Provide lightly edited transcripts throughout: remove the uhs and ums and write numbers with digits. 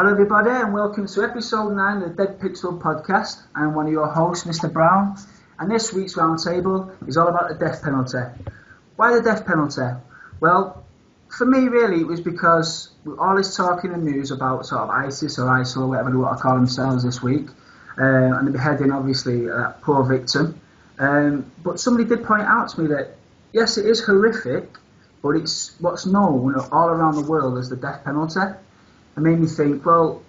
Hello everybody and welcome to episode 9 of the Dead Pixel podcast. I'm one of your hosts, Mr. Brown, and this week's roundtable is all about the death penalty. Why the death penalty? Well, for me really it was because all this talk in the news about sort of ISIS or ISIL or whatever they want to call themselves this week, and the beheading obviously that poor victim. But somebody did point out to me that yes, it is horrific, but it's what's known all around the world as the death penalty. It made me think, well,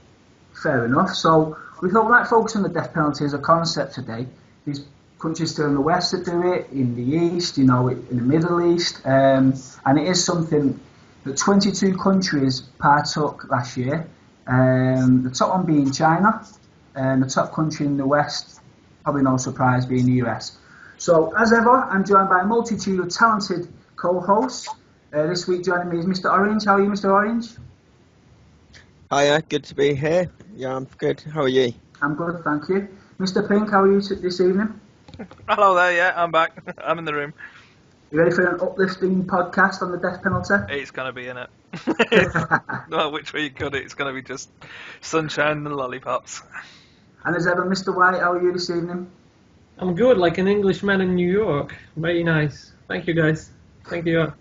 fair enough. So we thought we might focus on the death penalty as a concept today. There's countries still in the West that do it, in the East, in the Middle East, and it is something that 22 countries partook last year. The top one being China, and the top country in the West, probably no surprise, being the US. So as ever, I'm joined by a multitude of talented co-hosts. This week joining me is Mr. Orange. How are you, Mr. Orange? Hiya, good to be here. Yeah, I'm good. How are you? I'm good, thank you. Mr. Pink, how are you this evening? Hello there, yeah, I'm back. I'm in the room. You ready for an uplifting podcast on the death penalty? It's going to be in it. Well, which way you cut it, it's going to be just sunshine and lollipops. And as ever, Mr. White, how are you this evening? I'm good, like an Englishman in New York. Very nice. Thank you, guys. Thank you.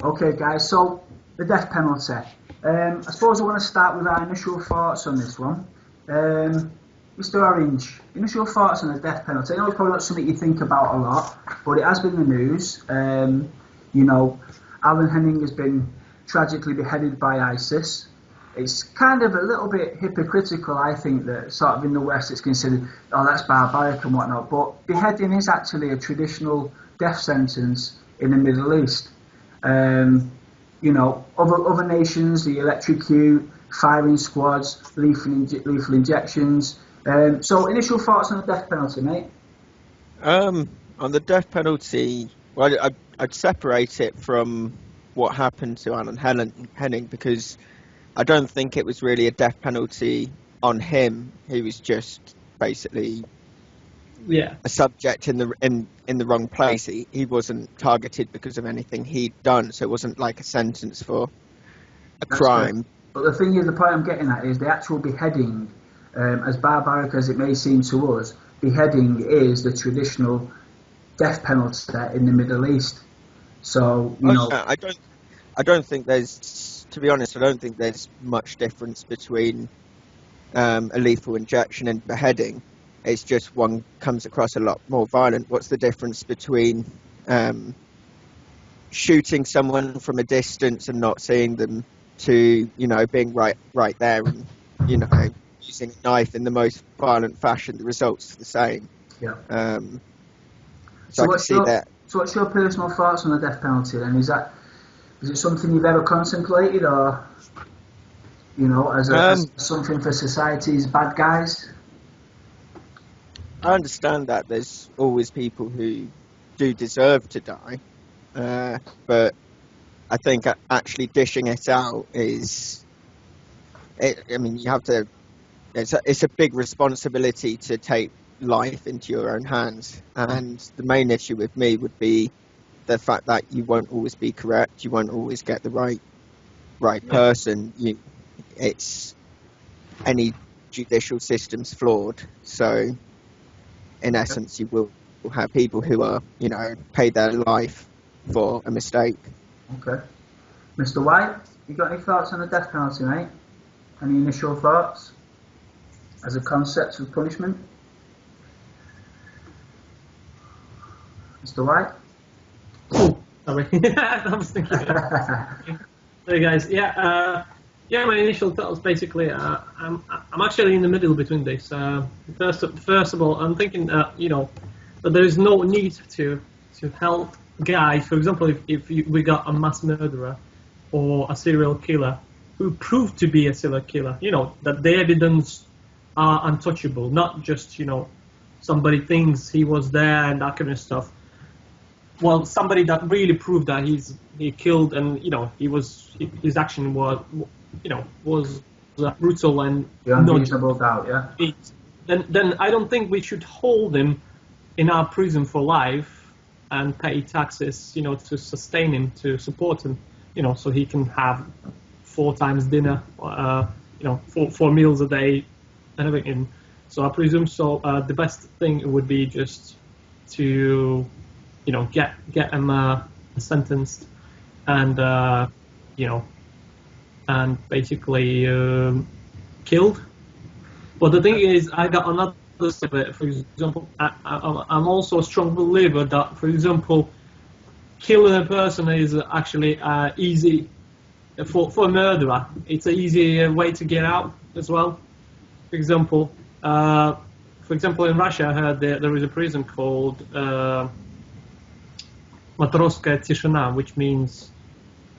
Okay, guys, so the death penalty. I suppose I want to start with our initial thoughts on this one. Mr. Orange, initial thoughts on the death penalty. I know it's probably not something you think about a lot, but it has been the news. Alan Henning has been tragically beheaded by ISIS. It's kind of a little bit hypocritical, I think, that sort of in the West it's considered, oh, that's barbaric and whatnot, but beheading is actually a traditional death sentence in the Middle East. Other nations, they electrocute, firing squads, lethal injections. So, initial thoughts on the death penalty, mate? On the death penalty, well, I'd separate it from what happened to Alan Henning because I don't think it was really a death penalty on him. He was just basically a subject in the wrong place. He wasn't targeted because of anything he'd done, so it wasn't like a sentence for a crime. But the thing is, the point I'm getting at is the actual beheading, as barbaric as it may seem to us, beheading is the traditional death penalty in the Middle East. So, I don't think there's, to be honest, I don't think there's much difference between a lethal injection and beheading. It's just one comes across a lot more violent. What's the difference between shooting someone from a distance and not seeing them to, being right there and, using a knife in the most violent fashion? The results are the same. Yeah. So I can see that. So what's your personal thoughts on the death penalty then? Is it something you've ever contemplated or, as something for society's bad guys? I understand that there's always people who do deserve to die, but I think actually dishing it out you have to. It's a big responsibility to take life into your own hands, and the main issue with me would be the fact that you won't always be correct. You won't always get the right person. Any judicial system's flawed, so. In essence, you will have people who are, pay their life for a mistake. Okay. Mr. White, you got any thoughts on the death penalty, mate? Any initial thoughts as a concept of punishment? Mr. White? Oh, sorry. I was thinking. Hey guys, my initial thoughts basically, I'm actually in the middle between this. First of all, I'm thinking that there is no need to help guys. For example, if we got a mass murderer or a serial killer who proved to be a serial killer, that the evidence are untouchable, not just somebody thinks he was there and that kind of stuff. Well, somebody that really proved that he killed and his action was brutal and unreasonable doubt, yeah. Then I don't think we should hold him in our prison for life and pay taxes, to sustain him, to support him, so he can have 4 times dinner, four meals a day and everything. So I presume the best thing would be just to get him sentenced and and basically killed. But the thing is, I got another side of it. For example, I'm also a strong believer that, for example, killing a person is actually easy for a murderer. It's an easy way to get out as well. For example, in Russia, I heard there is a prison called Matroskaya Tishina, which means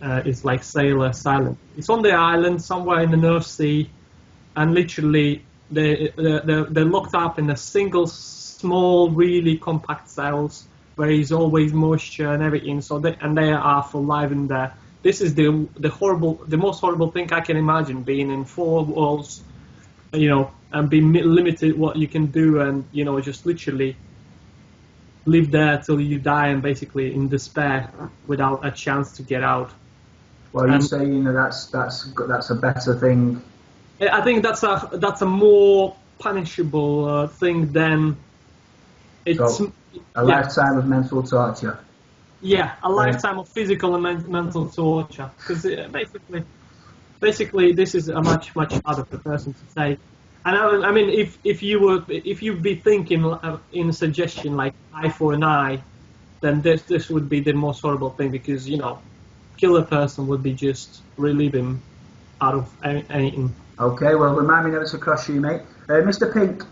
it's like sailor silent. It's on the island somewhere in the North Sea, and literally they're locked up in a single small, really compact cells where there's always moisture and everything. So they are for life in there. This is the most horrible thing I can imagine, being in four walls, and being limited what you can do, and just literally live there till you die, and basically in despair without a chance to get out. Well, you say that's a better thing. I think that's a more punishable thing than it's a lifetime of mental torture. Yeah, a lifetime of physical and mental torture. Because basically, this is a much harder for a person to say. And I mean, if you'd be thinking in a suggestion like eye for an eye, then this would be the most horrible thing, because kill a person would be just relieve him out of anything. Okay, well, remind me never to cross you, mate. Mr. Pink,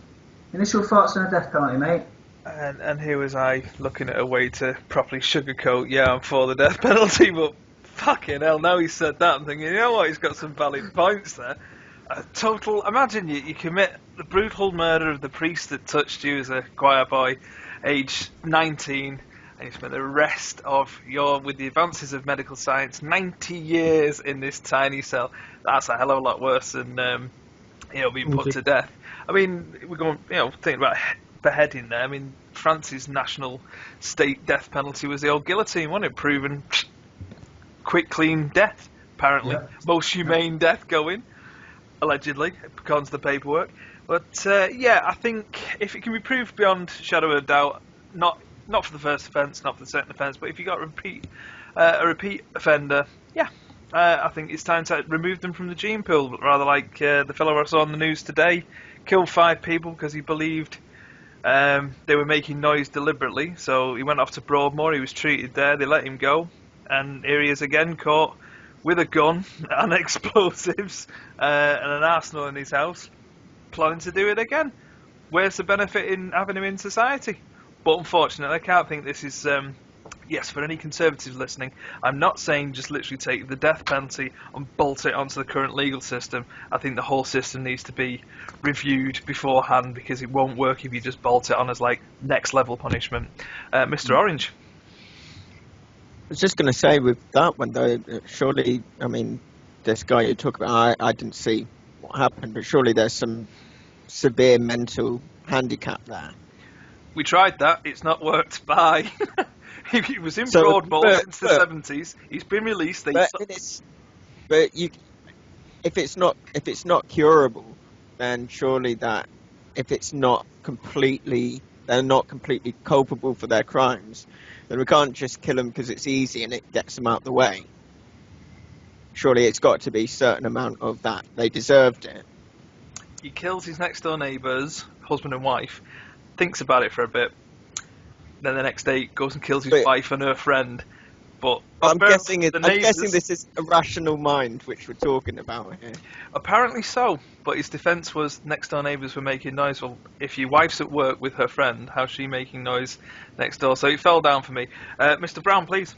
initial thoughts on the death penalty, mate? And here was I looking at a way to properly sugarcoat, I'm for the death penalty, but fucking hell, now he said that, I'm thinking, you know what, he's got some valid points there. Imagine you commit the brutal murder of the priest that touched you as a choir boy, age 19, and you spent the rest of with the advances of medical science, 90 years in this tiny cell. That's a hell of a lot worse than, being put to death. I mean, we're going, thinking about beheading there. I mean, France's national state death penalty was the old guillotine, wasn't it? Proven quick, clean death, apparently. Yeah. Most humane death going, allegedly, according to the paperwork. But, I think if it can be proved beyond shadow of a doubt, not for the first offence, not for the second offence, but if you got a repeat offender, I think it's time to remove them from the gene pool, rather like the fellow I saw on the news today, killed 5 people because he believed they were making noise deliberately. So he went off to Broadmoor, he was treated there, they let him go, and here he is again, caught with a gun and explosives and an arsenal in his house, planning to do it again. Where's the benefit in having him in society? But unfortunately, I can't think this is... Yes, for any Conservatives listening, I'm not saying just literally take the death penalty and bolt it onto the current legal system. I think the whole system needs to be reviewed beforehand, because it won't work if you just bolt it on as like next level punishment. Mr. Orange. I was just going to say with that one though, surely, I mean, this guy you talk about, I didn't see what happened, but surely there's some severe mental handicap there. We tried that, it's not worked. Bye. He was in Broadmoor since the 70s. He's been released. If it's not curable, then surely that if they're not completely culpable for their crimes, then we can't just kill them because it's easy and it gets them out of the way. Surely it's got to be a certain amount of that. They deserved it. He kills his next door neighbours, husband and wife, thinks about it for a bit. Then the next day goes and kills his wife and her friend. But I'm guessing this is a rational mind which we're talking about here. Apparently so, but his defence was next door neighbours were making noise. Well, if your wife's at work with her friend, how's she making noise next door? So it fell down for me. Mr. Brown, please.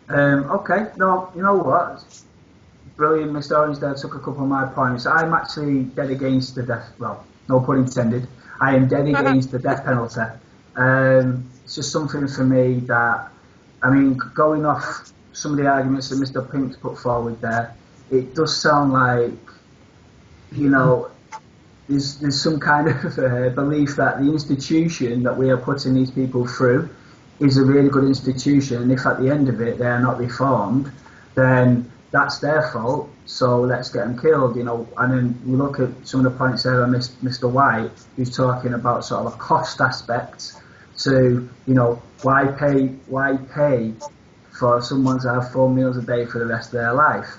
Okay, no, you know what? Brilliant, Mr. Orange there took a couple of my points. I'm actually dead against the death, well, no pun intended. I am dead against the death penalty. It's just something for me that, I mean, going off some of the arguments that Mr. Pink's put forward there, it does sound like, there's some kind of belief that the institution that we are putting these people through is a really good institution, and if at the end of it they are not reformed, then that's their fault, so let's get them killed, you know. And then we look at some of the points there on Mr. White, who's talking about sort of a cost aspect to, you know, why pay for someone to have 4 meals a day for the rest of their life.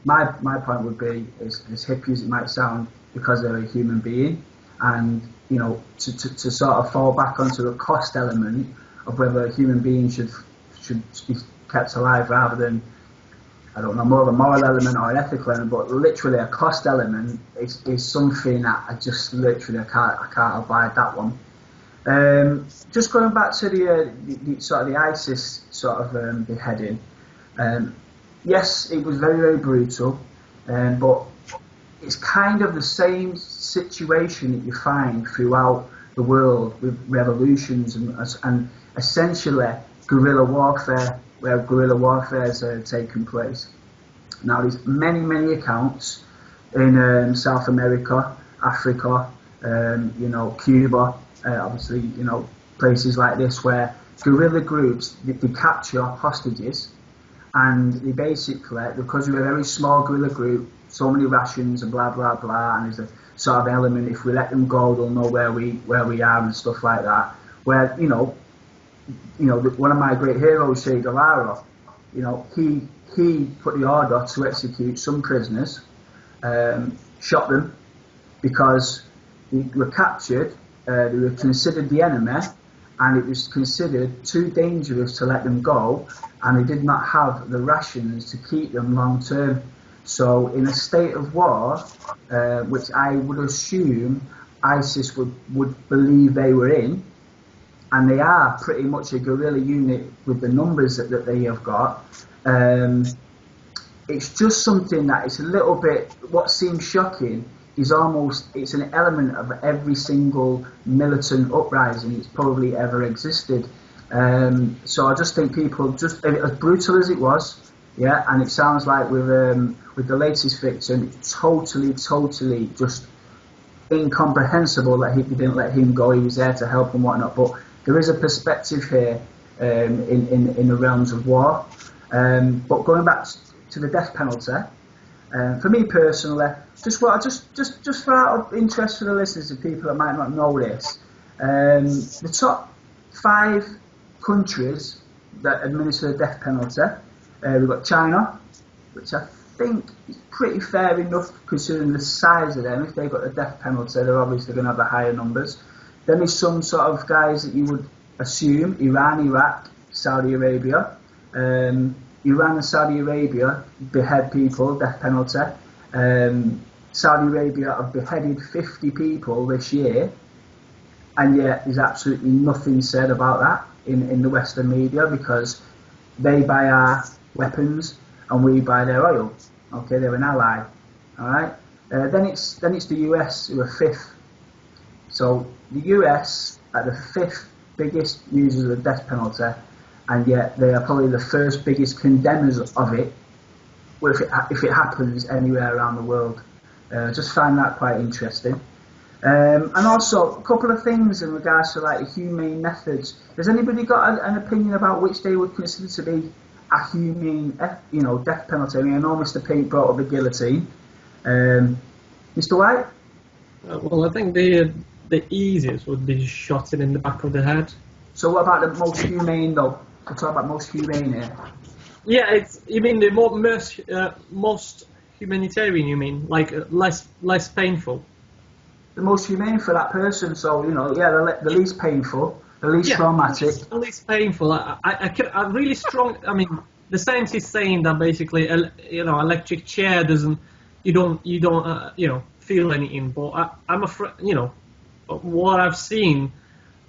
My point would be, as hippie as it might sound, because they're a human being, and, you know, to sort of fall back onto the cost element of whether a human being should be kept alive rather than, I don't know, more of a moral element or an ethical element, but literally a cost element is something that I just literally I can't abide that one. Just going back to the sort of the ISIS sort of beheading. Yes, it was very, very brutal, but it's kind of the same situation that you find throughout the world with revolutions and essentially guerrilla warfare, where guerrilla warfare has taken place. Now, there's many, many accounts in South America, Africa, you know, Cuba, obviously, you know, places like this where guerrilla groups, they capture hostages, and they basically, because we're a very small guerrilla group, so many rations and blah, blah, blah, and there's a sort of element, if we let them go, they'll know where we are and stuff like that, where, you know, one of my great heroes, Che Guevara, you know, he put the order to execute some prisoners, shot them because they were captured, they were considered the enemy, and it was considered too dangerous to let them go, and they did not have the rations to keep them long term. So in a state of war, which I would assume ISIS would believe they were in, and they are pretty much a guerrilla unit with the numbers that they have got. It's just something that is a little bit, what seems shocking is it's an element of every single militant uprising that's probably ever existed. So I just think people, just as brutal as it was, yeah, and it sounds like with the latest victim, it's totally just incomprehensible that he didn't let him go. He was there to help and whatnot, but there is a perspective here in the realms of war. But going back to the death penalty, for me personally, just for out of interest for the listeners and people that might not know this, the top 5 countries that administer the death penalty, we've got China, which I think is pretty fair enough considering the size of them. If they've got the death penalty, they're obviously going to have the higher numbers. Then there's some sort of guys that you would assume, Iran, Iraq, Saudi Arabia. Iran and Saudi Arabia behead people, death penalty. Saudi Arabia have beheaded 50 people this year, and yet there's absolutely nothing said about that in the Western media, because they buy our weapons and we buy their oil. Okay, they're an ally. All right. Then it's the US who are 5th. So the US are the 5th biggest users of the death penalty, and yet they are probably the 1st biggest condemners of it, if it happens anywhere around the world. Just find that quite interesting. And also a couple of things in regards to like the humane methods. Has anybody got an opinion about which they would consider to be a humane, death penalty? I mean, I know Mr. Pink brought up the guillotine. Mr. White? Well, I think the easiest would be shot in the back of the head. So what about the most humane though? We're talking about most humane here. Yeah, you mean the most humanitarian? You mean like less painful? The most humane for that person. So the least painful, the least traumatic. The least painful. I really strong. I mean, the science is saying that basically, electric chair doesn't. You don't feel anything. But I'm afraid. What I've seen,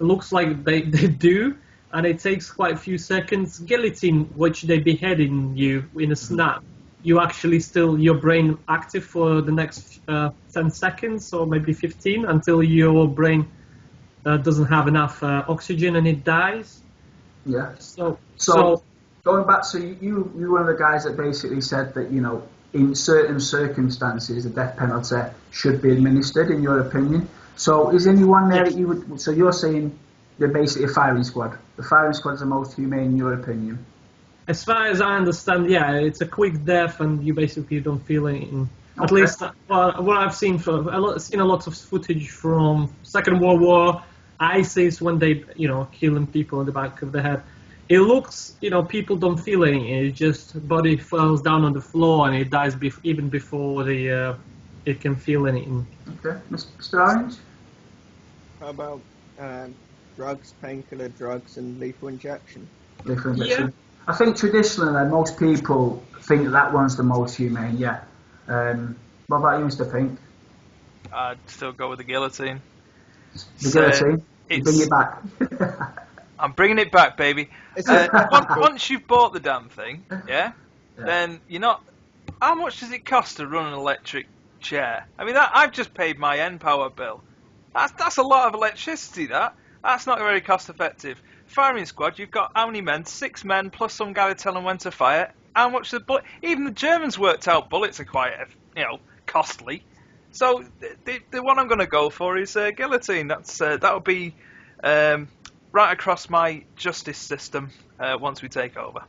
it looks like they do. And it takes quite a few seconds. Guillotine, which they beheading you in a snap, you actually still, your brain active for the next 10 seconds or maybe 15 until your brain doesn't have enough oxygen and it dies. Yeah. So going back, so you were one of the guys that basically said that, in certain circumstances, the death penalty should be administered, in your opinion. So is anyone there that you would, so you're saying they're basically a firing squad. The firing squad is the most humane in your opinion? as far as I understand, yeah, it's a quick death, and you basically don't feel anything. At Okay. least what I've seen seen a lot of footage from Second World War, ISIS when they killing people in the back of the head. It looks people don't feel anything. It just body falls down on the floor and it dies even before it can feel anything. Okay, Mr. Orange. How about drugs, painkiller drugs, and lethal injection? Lethal injection. I think traditionally most people think that one's the most humane. Yeah. What about you, Mr. Pink? I'd still go with the guillotine. The guillotine. You bring it back. I'm bringing it back, baby. It's Once you've bought the damn thing, then you're not. How much does it cost to run an electric chair? I mean, I've just paid my N-Power bill. That's a lot of electricity. That's not very cost effective. Firing squad, you've got how many men? 6 men plus some guy to tell them when to fire. How much the bullet? Even the Germans worked out bullets are quite costly. So the one I'm going to go for is guillotine. That'll be right across my justice system once we take over.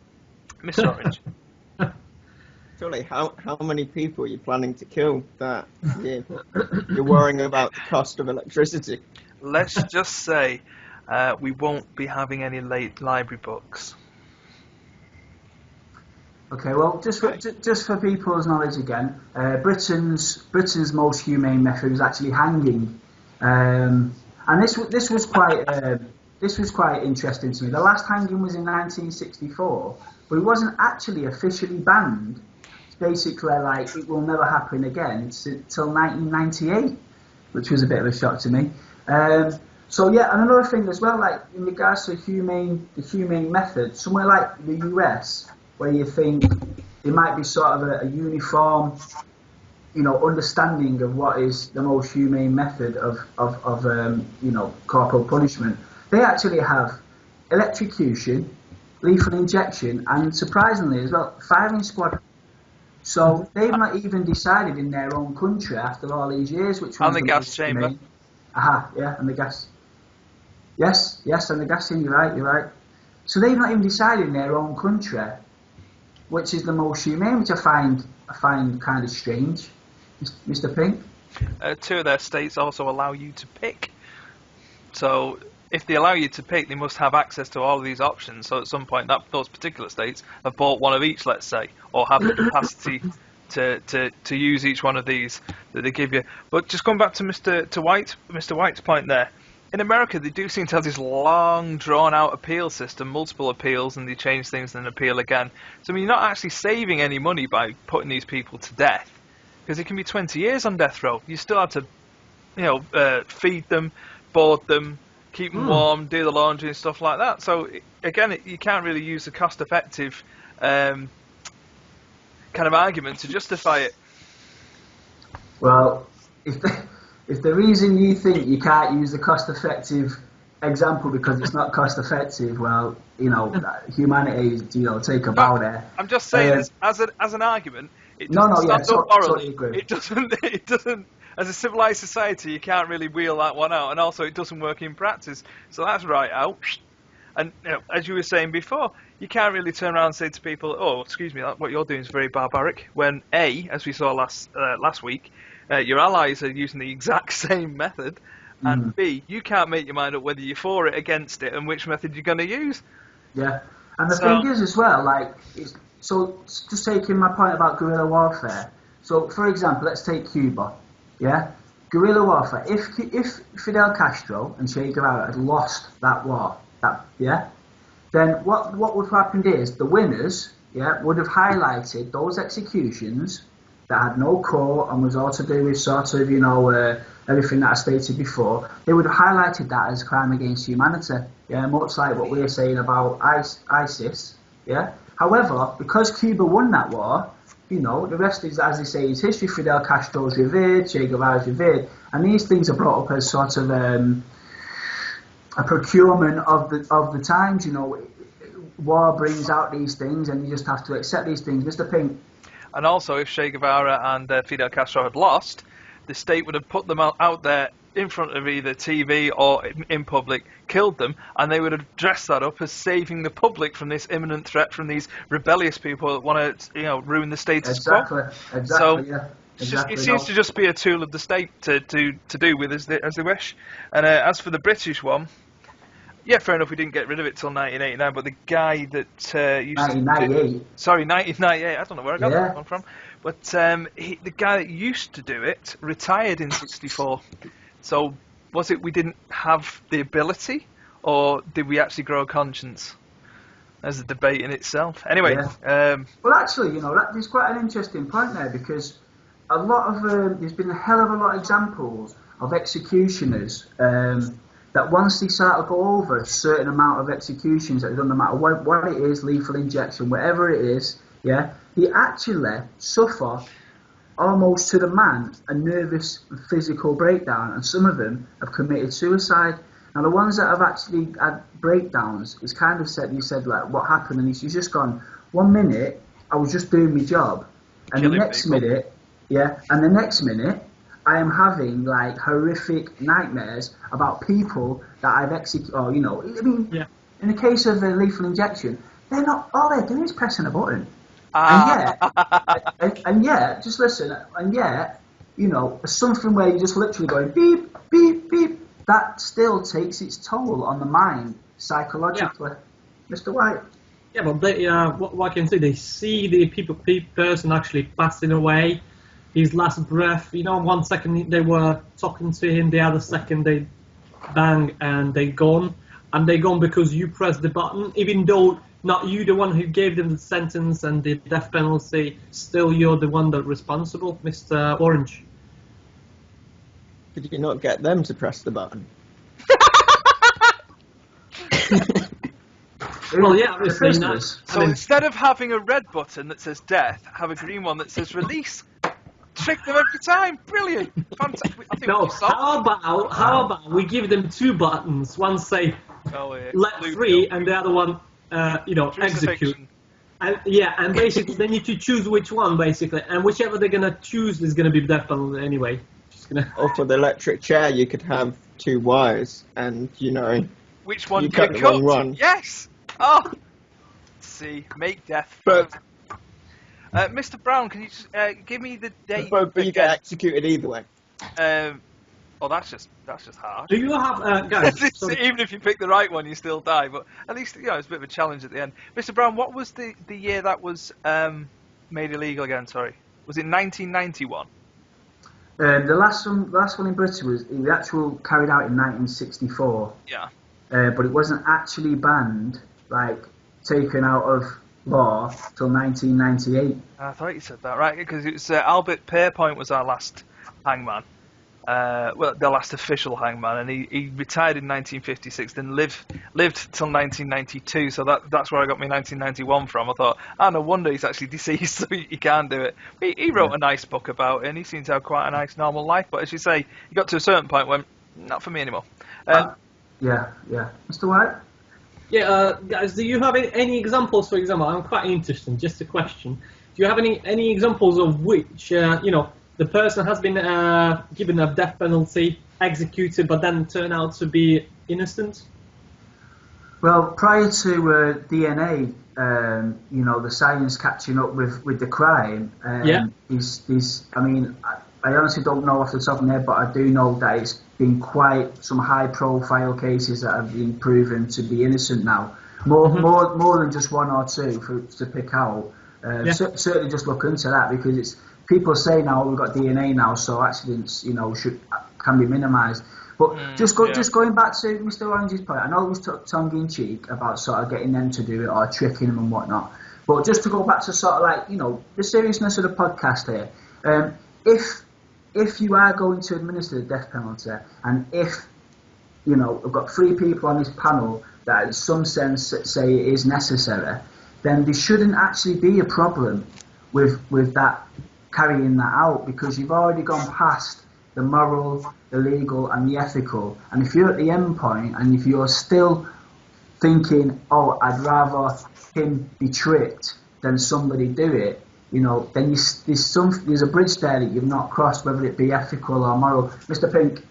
Mr. Orange. Surely, how many people are you planning to kill that you're worrying about the cost of electricity? Let's just say we won't be having any late library books. Okay, well, just for people's knowledge again, Britain's most humane method was actually hanging, and this was quite interesting to me. The last hanging was in 1964, but it wasn't actually officially banned. It's basically like it will never happen again till 1998, which was a bit of a shock to me. So yeah, and another thing as well, like in regards to the humane method, somewhere like the US, where you think there might be sort of a uniform, understanding of what is the most humane method of corporal punishment. They actually have electrocution, lethal injection, and surprisingly as well, firing squad. So they've not even decided in their own country after all these years which one's And the gas chamber. humane. Yeah, and the gas. Yes, and the gas thing. You're right. So they've not even decided in their own country which is the most humane, which I find kind of strange, Mr. Pink. 2 of their states also allow you to pick. So if they allow you to pick, they must have access to all of these options. So at some point, those particular states have bought one of each, let's say, or have the capacity to use each one of these that they give you. But just going back to Mr. White's point there. In America, they do seem to have this long, drawn-out appeal system, multiple appeals, and they change things and then appeal again. So, I mean, you're not actually saving any money by putting these people to death, because it can be 20 years on death row. You still have to, feed them, board them, keep them warm, do the laundry and stuff like that. So, again, you can't really use a cost-effective kind of argument to justify it. Well, if the reason you think you can't use the cost-effective example because it's not cost-effective, well, humanity, take a bow there. I'm just saying, as an argument, it doesn't stand up morally. Totally It doesn't. As a civilized society, you can't really wheel that one out, and also it doesn't work in practice. So that's right out. And as you were saying before, you can't really turn around and say to people, "Oh, excuse me, what you're doing is very barbaric." When A, as we saw last week, your allies are using the exact same method, and B, you can't make your mind up whether you're for it, against it, and which method you're going to use. Yeah, and the thing is as well, so just taking my point about guerrilla warfare. So, for example, let's take Cuba. Yeah, guerrilla warfare. If Fidel Castro and Che Guevara had lost that war, then what would have happened is the winners, would have highlighted those executions that had no core and was all to do with sort of, everything that I stated before. They would have highlighted that as crime against humanity. Yeah, much like what we're saying about ISIS. Yeah. However, because Cuba won that war, the rest is, as they say, is history. Fidel Castro's revered, Che Guevara's revered, and these things are brought up as sort of a procurement of the times. War brings out these things, and you just have to accept these things, Mr. Pink. And also, if Che Guevara and Fidel Castro had lost, the state would have put them out there in front of either TV or in public, killed them, and they would have dressed that up as saving the public from this imminent threat from these rebellious people that want to, ruin the status quo. Exactly, yeah. It seems to just be a tool of the state to do with as they wish. And as for the British one, yeah, fair enough, we didn't get rid of it till 1989, but the guy that used 1998. Sorry, 1998, I don't know where I got Yeah. that one from. But the guy that used to do it retired in 64. So was it we didn't have the ability, or did we actually grow a conscience? There's a debate in itself. Anyway. Yeah. Well, actually, there's quite an interesting point there, because a lot of there's been a hell of a lot of examples of executioners that once they start to go over a certain amount of executions that they've done, no matter what it is, lethal injection, whatever it is, yeah, they actually suffer almost to the man a nervous and physical breakdown, and some of them have committed suicide. Now, the ones that have actually had breakdowns, it's kind of said, like, what happened, and he's just gone, 1 minute, I was just doing my job, and Killing the next people. minute, I am having, like, horrific nightmares about people that I've executed, or, Yeah. in the case of the lethal injection, all they're doing is pressing a button. And yet, just listen, something where you're just literally going beep, beep, beep, that still takes its toll on the mind psychologically. Yeah. Mr. White? Yeah, but they, what I can say, they see the person actually passing away, his last breath. 1 second they were talking to him, the other second they bang and they gone. And they gone because you pressed the button, even though not you, the one who gave them the sentence and the death penalty, still you're the one that's responsible, Mr. Orange. Did you not get them to press the button? Well, yeah, obviously. So instead of having a red button that says death, have a green one that says release. Trick them every time. Brilliant. Fantastic. I think No, we solved how about we give them 2 buttons? One say let free, and the other one, execute. And basically they need to choose which one, basically, and whichever they're gonna choose is gonna be death penalty anyway. Or for the electric chair, you could have 2 wires, and which one you do you cut the cut? wrong one. Yes. Oh. See, make death. But Mr. Brown, can you just give me the date? but you get executed either way. That's just hard. Do you have guys? Even if you pick the right one, you still die. But at least it's a bit of a challenge at the end. Mr. Brown, what was the year that was made illegal again? Sorry, was it 1991? The last one in Britain was the actual carried out in 1964. Yeah. But it wasn't actually banned, like taken out of law till 1998. I thought you said that, right? Because it was Albert Pierpoint was our last hangman. The last official hangman, and he retired in 1956, then lived till 1992. So that's where I got my 1991 from. I thought, no wonder he's actually deceased, so he can't do it. He wrote a nice book about it, and he seemed to have quite a nice normal life. But as you say, he got to a certain point when not for me anymore. Yeah. Mr. White? Yeah, guys, do you have any examples? For example, I'm quite interested. Just a question: do you have any examples of which the person has been given a death penalty, executed, but then turned out to be innocent? Well, prior to DNA, the science catching up with the crime, I honestly don't know off the top of my head, but I do know that it's been quite some high-profile cases that have been proven to be innocent now. More than just 1 or 2 to pick out. Certainly just look into that, because it's people say now we've got DNA now, so accidents can be minimised. But just going back to Mr. Orange's point, I know it was tongue in cheek about sort of getting them to do it or tricking them and whatnot. But just to go back to sort of like the seriousness of the podcast here, if you are going to administer the death penalty, and if we've got 3 people on this panel that in some sense say it is necessary, then there shouldn't actually be a problem with that, carrying that out, because you've already gone past the moral, the legal and the ethical. And if you're at the end point and if you're still thinking, I'd rather him be tricked than somebody do it, then there's a bridge there that you've not crossed, whether it be ethical or moral. Mr. Pink?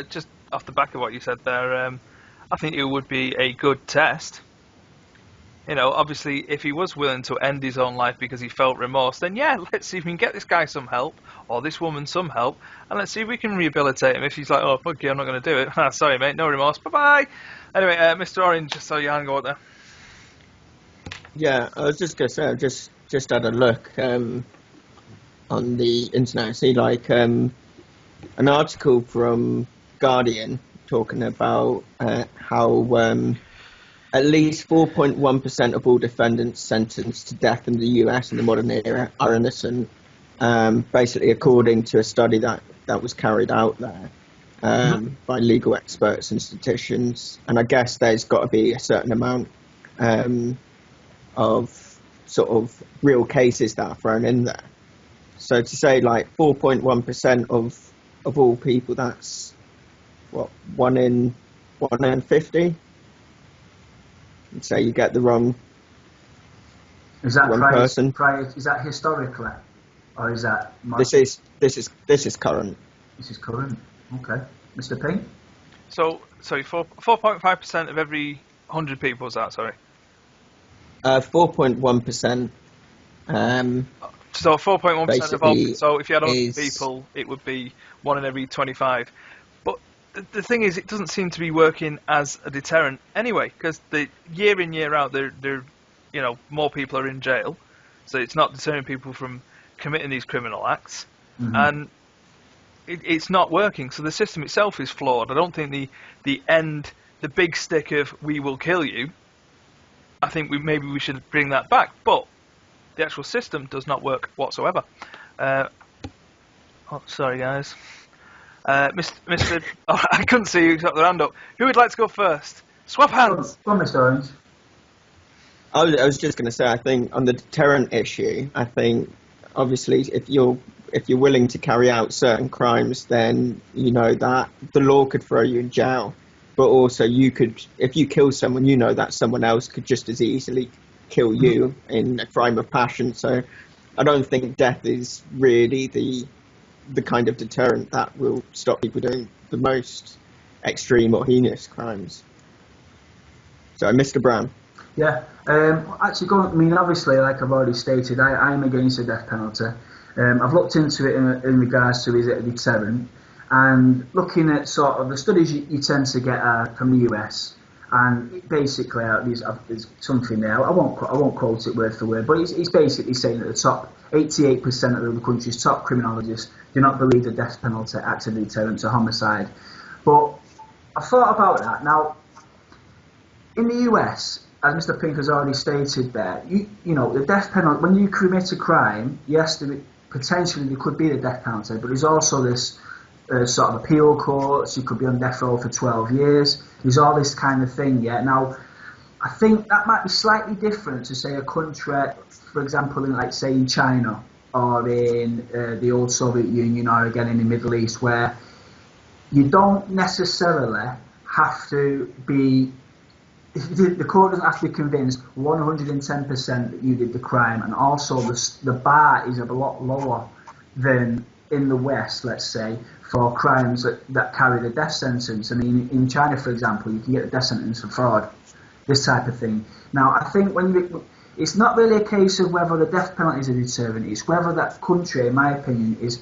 just off the back of what you said there, I think it would be a good test. Obviously, if he was willing to end his own life because he felt remorse, then yeah, let's see if we can get this guy some help, or this woman some help, and let's see if we can rehabilitate him. If he's like, oh, fuck you, I'm not going to do it. Sorry, mate, no remorse, bye-bye. Anyway, Mr. Orange, just saw your hand go out there. Yeah, I was just going to say, I've just had a look on the internet. I see, an article from Guardian talking about how at least 4.1% of all defendants sentenced to death in the US in the modern era are innocent, basically according to a study that was carried out there by legal experts and statisticians. And I guess there's got to be a certain amount of sort of real cases that are thrown in there. So to say 4.1% of all people, that's what, 1 in 50? And say you get the wrong person. Is that historically, or is that? This is current. This is current. Okay, Mr. Pink. So, sorry, 4.5% of every 100 people. Is that 4.1%. So 4.1% of all. So if you had 100 people, it would be 1 in every 25. But the thing is, it doesn't seem to be working as a deterrent anyway, because the year in, year out, more people are in jail, so it's not deterring people from committing these criminal acts, and it's not working. So the system itself is flawed. I don't think the big stick of "we will kill you," I think maybe we should bring that back, but the actual system does not work whatsoever. Sorry guys. Mr. Oh, I couldn't see who's got their hand up. Who would like to go first? Swap hands. Go on, Mr. Orange. I was just going to say, I think on the deterrent issue, I think obviously if you're willing to carry out certain crimes, then you know that the law could throw you in jail. But also you could, if you kill someone, you know that someone else could just as easily kill you in a crime of passion. So I don't think death is really the kind of deterrent that will stop people doing the most extreme or heinous crimes. So, Mr. Brown. Yeah, actually, obviously, like I've already stated, I am against the death penalty. I've looked into it in regards to is it a deterrent, and looking at sort of the studies you tend to get from the US, and basically there's something there. I won't quote it word for word, but it's basically saying that the top 88% of the country's top criminologists do not believe the death penalty acts as a deterrent to homicide. But I thought about that. Now, in the US, as Mr. Pink has already stated there, the death penalty, when you commit a crime, yes, potentially there could be the death penalty, but there's also this sort of appeal courts, you could be on death row for 12 years, there's all this kind of thing, yeah. Now, I think that might be slightly different to, say, a country, for example, in China, or in the old Soviet Union, or again in the Middle East, where you don't necessarily have to be, the court doesn't have to be convinced 110% that you did the crime, and also the bar is a lot lower than in the West, let's say, for crimes that carry the death sentence. I mean, in China, for example, you can get a death sentence for fraud, this type of thing. Now, I think it's not really a case of whether the death penalty is a deterrent, it's whether that country, in my opinion, is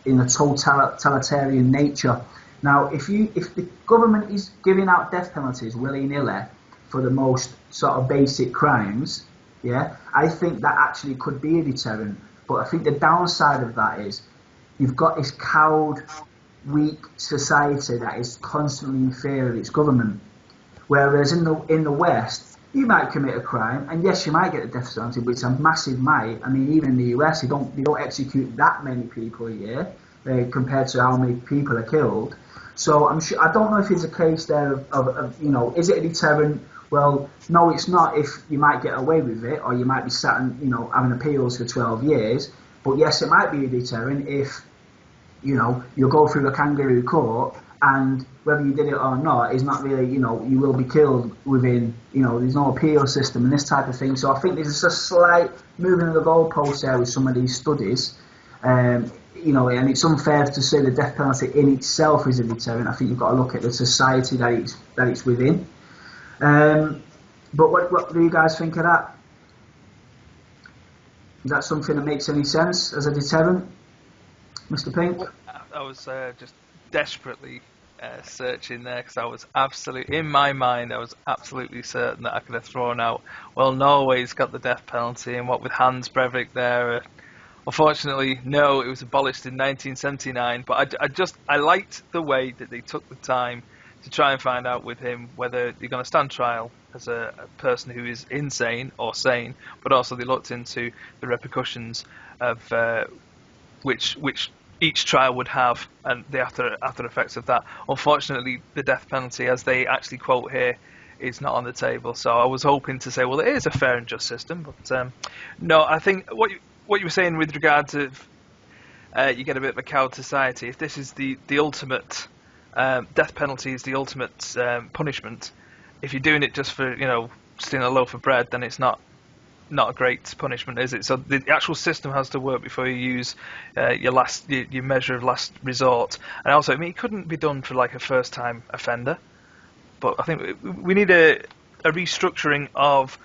in a totalitarian nature. Now, if the government is giving out death penalties willy-nilly for the most sort of basic crimes, yeah, I think that actually could be a deterrent. But I think the downside of that is you've got this cowed, weak society that is constantly in fear of its government. Whereas in the West, you might commit a crime, and yes, you might get a death penalty, but it's a massive might. I mean, even in the US, they don't execute that many people a year compared to how many people are killed. So I'm sure, I don't know if it's a case there of is it a deterrent? Well, no, it's not. If you might get away with it, or you might be sat and having appeals for 12 years. But yes, it might be a deterrent if you go through the kangaroo court, and whether you did it or not is not really, you will be killed within, there's no appeal system and this type of thing. So I think there's a slight moving of the goalpost there with some of these studies. you know, and it's unfair to say the death penalty in itself is a deterrent. I think you've got to look at the society that it's within. But what do you guys think of that? Is that something that makes any sense as a deterrent, Mr. Pink? I was just desperately searching there because I was absolutely, in my mind, I was absolutely certain that I could have thrown out, well, Norway's got the death penalty, and what with Hans Breivik there. Unfortunately, no, it was abolished in 1979, but I liked the way that they took the time to try and find out with him whether you're going to stand trial as a person who is insane or sane, but also they looked into the repercussions of which each trial would have and the after effects of that. Unfortunately, the death penalty, as they actually quote here, is not on the table. So I was hoping to say, well, it is a fair and just system, but no, I think what you were saying with regard to you get a bit of a cowed society. If this is the ultimate death penalty is the ultimate punishment. If you're doing it just for stealing a loaf of bread, then it's not a great punishment, is it? So the actual system has to work before you use your measure of last resort. And also, I mean, it couldn't be done for like a first-time offender. But I think we need a restructuring of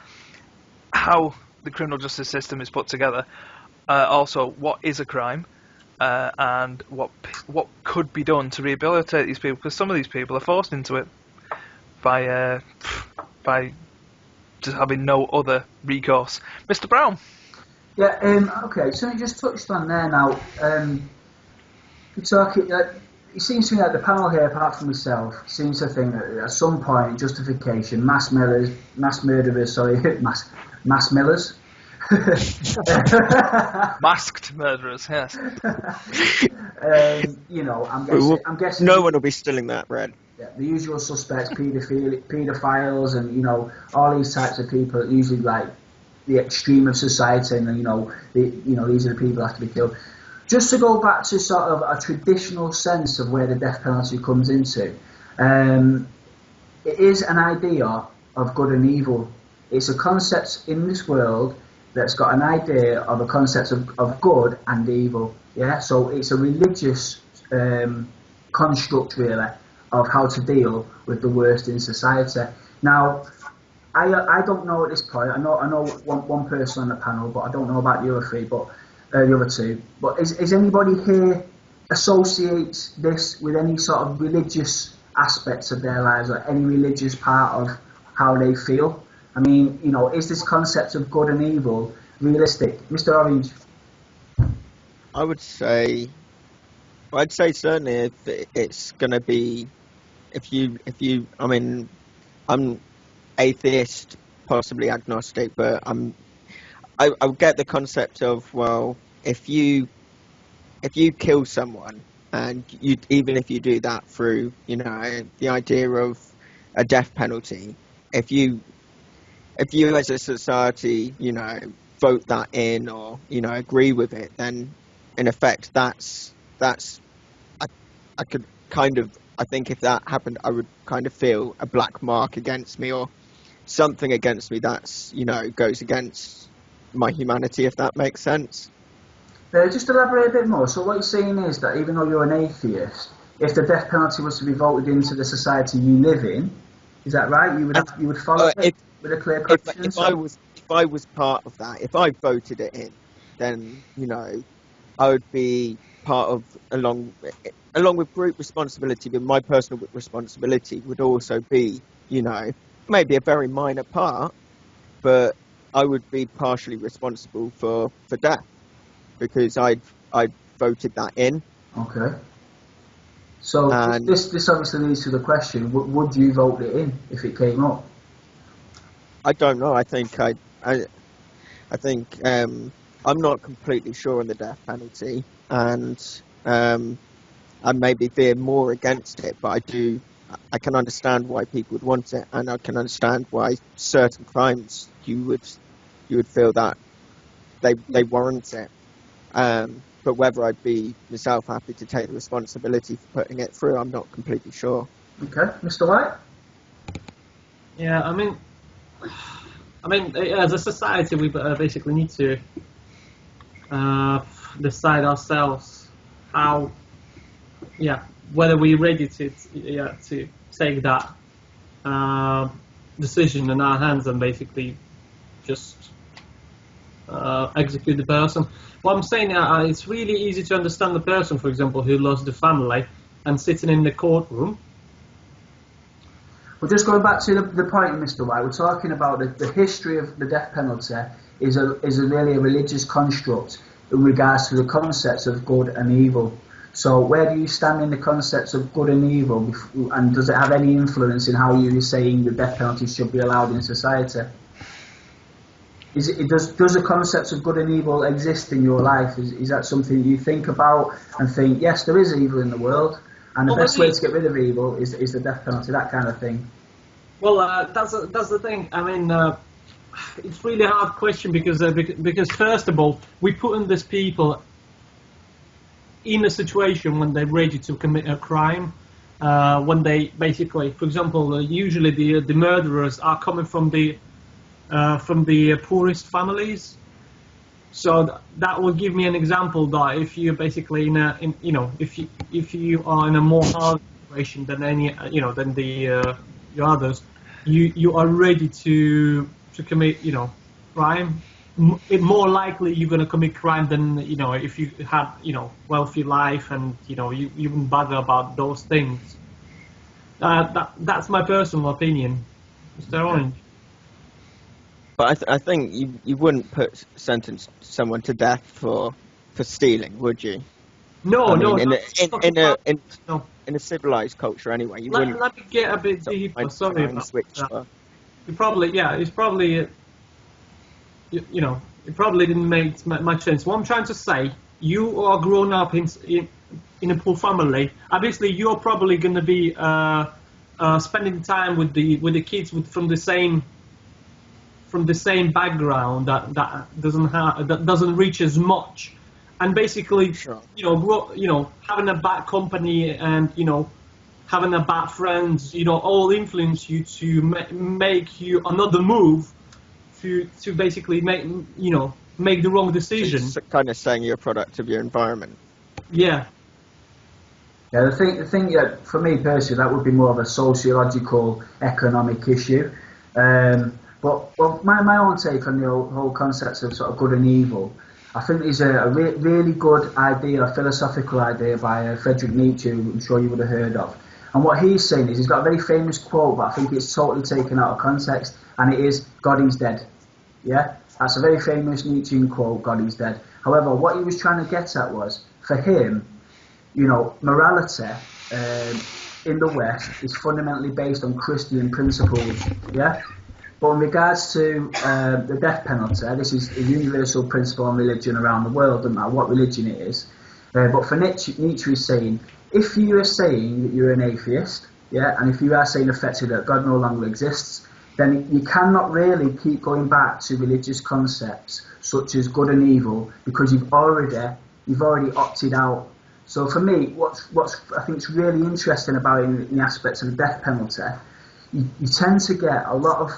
how the criminal justice system is put together. Also, what is a crime, and what could be done to rehabilitate these people? Because some of these people are forced into it by just having no other recourse. Mr. Brown. Yeah. Okay. So you just touched on there now. You're talking. It seems to me that the panel here, apart from myself, seems to think that at some point justification, mass millers, mass millers. Masked murderers, yes. I'm guessing. No one will be stealing that bread. Yeah, the usual suspects, paedophiles, and all these types of people, usually like the extreme of society, and these are the people that have to be killed. Just to go back to sort of a traditional sense of where the death penalty comes into, it is an idea of good and evil. It's a concept in this world that's got an idea of a concept of good and evil. Yeah, so it's a religious construct really of how to deal with the worst in society. Now, I don't know at this point. I know one person on the panel, but I don't know about the other three, but the other two. But is anybody here associates this with any sort of religious aspects of their lives, or any religious part of how they feel? I mean, is this concept of good and evil realistic, Mr. Orange? I'd say certainly it's going to be, I mean, I'm atheist, possibly agnostic, but I get the concept of, well, if you kill someone, and even if you do that through, the idea of a death penalty, if you as a society, vote that in, or agree with it, then in effect I could kind of, I think if that happened, I would kind of feel a black mark against me, or something against me that's goes against my humanity, if that makes sense. Just elaborate a bit more. So what you're saying is that even though you're an atheist, if the death penalty was to be voted into the society you live in, is that right? You would follow it with a clear conscience. If I was part of that, if I voted it in, then I would be part of, along with group responsibility, but my personal responsibility would also be, maybe a very minor part, but I would be partially responsible for death, because I voted that in. Okay. So this obviously leads to the question: would you vote it in if it came up? I don't know. I think I'm not completely sure on the death penalty, and I maybe veer more against it, but I can understand why people would want it, and I can understand why certain crimes you would feel that they warrant it. But whether I'd be myself happy to take the responsibility for putting it through, I'm not completely sure. Okay, Mr. White? Yeah, I mean, as a society, we basically need to decide ourselves how, whether we're ready to take that decision in our hands and basically just execute the person. What I'm saying, it's really easy to understand the person, for example, who lost the family and sitting in the courtroom. Well, just going back to the point, Mr. White, we're talking about the history of the death penalty is really a religious construct in regards to the concepts of good and evil. So where do you stand in the concepts of good and evil, and does it have any influence in how you're saying the death penalty should be allowed in society? Does the concepts of good and evil exist in your life? Is that something you think about and think, yes, there is evil in the world, and the best way to get rid of evil is the death penalty, that kind of thing? Well, that's the thing. I mean, it's really a hard question because first of all, we put in these people in a situation when they're ready to commit a crime. When they basically, for example, usually the murderers are coming from the poorest families. So that will give me an example that if you're basically if you are in a more hard situation than than the others, you are ready to commit crime. More likely you're going to commit crime than if you had wealthy life and you wouldn't bother about those things. That's my personal opinion, Mr. Orange. But I think you wouldn't sentence someone to death for stealing, would you? No, in a civilized culture anyway, you wouldn't. Let me get a bit deeper. Sorry about that. It's probably it probably didn't make much sense. What I'm trying to say, you are grown up in a poor family. Obviously, you're probably going to be spending time with the kids from the same background that doesn't reach as much, and basically, sure. Having a bad company and having a bad friends, all influence you to make you another move. To basically make the wrong decision. So it's kind of saying you're a product of your environment. Yeah. Yeah, the thing, for me personally, that would be more of a sociological, economic issue. But my own take on the whole concept of sort of good and evil, I think is a really good idea, a philosophical idea by Friedrich Nietzsche, who I'm sure you would have heard of. And what he's saying is, he's got a very famous quote, but I think it's totally taken out of context, and it is, God is dead. Yeah? That's a very famous Nietzschean quote, God is dead. However, what he was trying to get at was, for him, morality in the West is fundamentally based on Christian principles. Yeah? But in regards to the death penalty, this is a universal principle on religion around the world, no matter what religion it is. But for Nietzsche is saying, if you are saying that you're an atheist, yeah, and if you are saying effectively that God no longer exists, then you cannot really keep going back to religious concepts such as good and evil, because you've already opted out. So for me, what's I think is really interesting about it in the aspects of the death penalty, you tend to get a lot of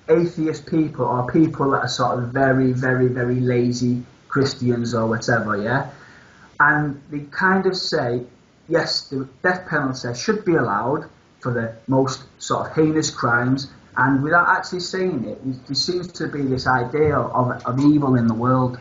atheist people, or people that are sort of very, very, very lazy Christians or whatever, yeah, and they kind of say, yes, the death penalty should be allowed for the most sort of heinous crimes, and without actually saying it, there seems to be this idea of evil in the world.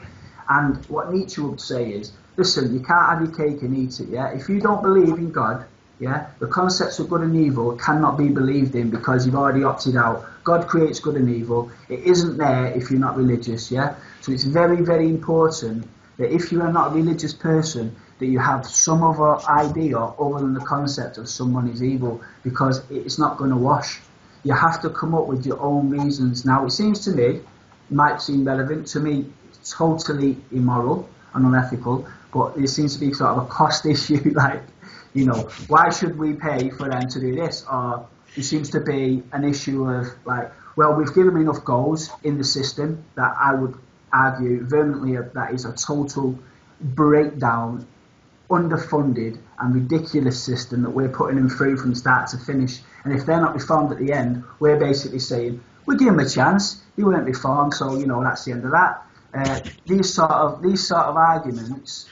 And what Nietzsche would say is, listen, you can't have your cake and eat it, yeah? If you don't believe in God, yeah, the concepts of good and evil cannot be believed in because you've already opted out. God creates good and evil. It isn't there if you're not religious, yeah? So it's very, very important that if you are not a religious person, that you have some other idea other than the concept of someone is evil, because it's not going to wash. You have to come up with your own reasons. Now, it seems to me, might seem relevant to me, it's totally immoral and unethical, but it seems to be sort of a cost issue, like, why should we pay for them to do this? Or it seems to be an issue of, like, well, we've given them enough goals in the system that I would argue vehemently that is a total breakdown, underfunded and ridiculous system that we're putting them through from start to finish. And if they're not reformed at the end, we're basically saying, we'll give them a chance, you weren't reformed, so that's the end of that. These sort of arguments,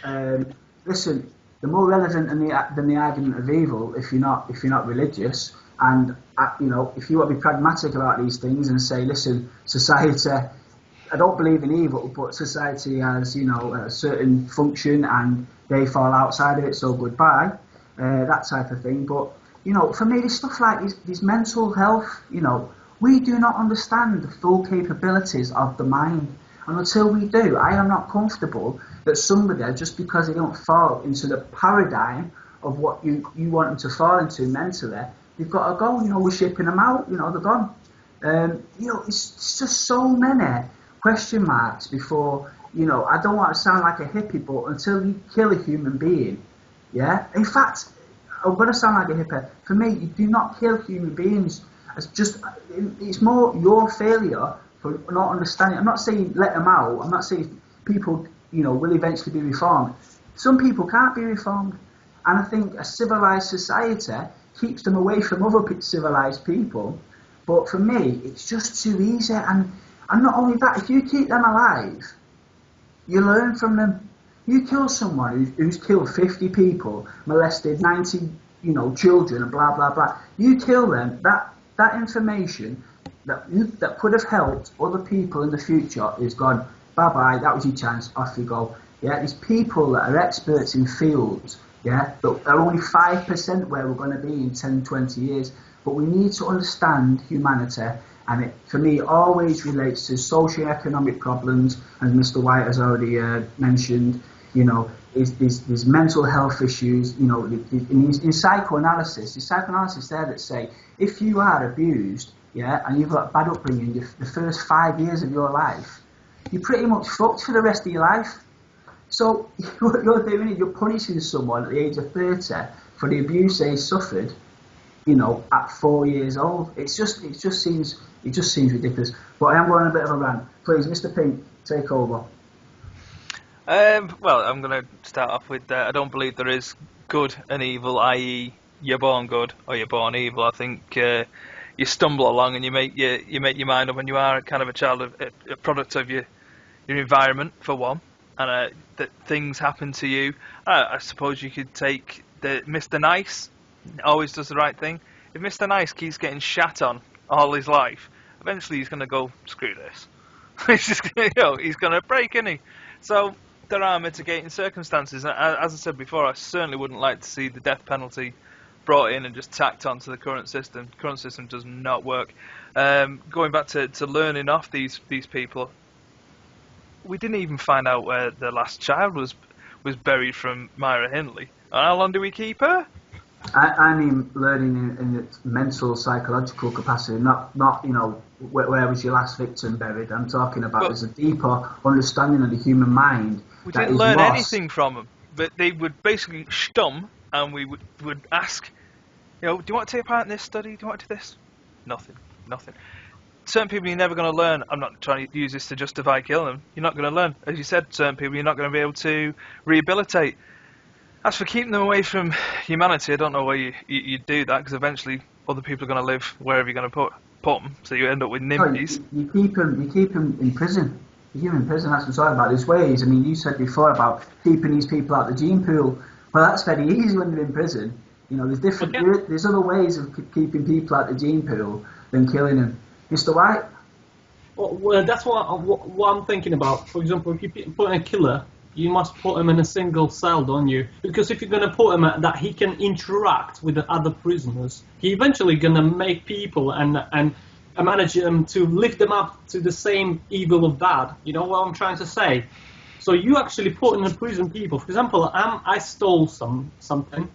listen, they're more relevant than the argument of evil if you're not religious. And you know, if you want to be pragmatic about these things and say, listen, society, I don't believe in evil, but society has, you know, a certain function and they fall outside of it, so goodbye, that type of thing. But you know, for me, this stuff like this mental health, you know, we do not understand the full capabilities of the mind. And until we do, I am not comfortable that somebody, just because they don't fall into the paradigm of what you want them to fall into mentally, they've got to go. You know, we're shipping them out. You know, they're gone. You know, it's just so many question marks before, you know, I don't want to sound like a hippie, but until you kill a human being, yeah? In fact, I'm going to sound like a hippie. For me, you do not kill human beings. It's more your failure for not understanding. I'm not saying let them out. I'm not saying people, you know, will eventually be reformed. Some people can't be reformed. And I think a civilized society keeps them away from other civilized people. But for me, it's just too easy. And not only that, if you keep them alive, you learn from them. You kill someone who's killed 50 people, molested 90, you know, children, and blah blah blah. You kill them. That information that could have helped other people in the future is gone. Bye bye. That was your chance. Off you go. Yeah, there's people that are experts in fields. Yeah, but are only 5% where we're going to be in 10, 20 years. But we need to understand humanity, and it, for me, always relates to socio-economic problems, as Mr. White has already mentioned. You know, is mental health issues. You know, in psychoanalysis, there's psychoanalysis there that say if you are abused, yeah, and you've got bad upbringing, the first 5 years of your life, you're pretty much fucked for the rest of your life. So what you're doing is you're punishing someone at the age of 30 for the abuse they suffered, you know, at 4 years old. It just seems ridiculous. But I am going on a bit of a rant. Please, Mr. Pink, take over. Well, I'm going to start off with I don't believe there is good and evil, i.e. you're born good or you're born evil. I think you stumble along and you make your mind up when you are kind of a child of a product of your environment, for one, and that things happen to you. I suppose you could take the Mr. Nice always does the right thing. If Mr. Nice keeps getting shat on all his life, eventually he's going to go, screw this. He's going to break, isn't he? So there are mitigating circumstances. As I said before, I certainly wouldn't like to see the death penalty brought in and just tacked onto the current system. The current system does not work. Going back to learning off these people, we didn't even find out where the last child was buried from Myra Hindley. And how long do we keep her? I mean learning in its mental, psychological capacity, not you know, where was your last victim buried. I'm talking about there's a deeper understanding of the human mind. We didn't learn anything from them, but they would basically stum, and we would ask, you know, do you want to take part in this study? Do you want to do this? Nothing. Certain people you're never going to learn. I'm not trying to use this to justify killing them. You're not going to learn. As you said, certain people you're not going to be able to rehabilitate. As for keeping them away from humanity, I don't know why you do that, because eventually other people are going to live wherever you're going to put them, so you end up with NIMBYs. You keep them in prison. You keep them in prison, that's what I'm talking about. There's ways, I mean, you said before about keeping these people out the gene pool. Well, that's very easy when they're in prison. You know, there's other ways of keeping people out the gene pool than killing them. Mr. White? Well, that's what I'm thinking about. For example, if you put in a killer, you must put him in a single cell, don't you? Because if you're going to put him that he can interact with the other prisoners, he eventually going to make people and manage them to lift them up to the same evil of bad. You know what I'm trying to say? So you actually put in a prison people. For example, I stole something.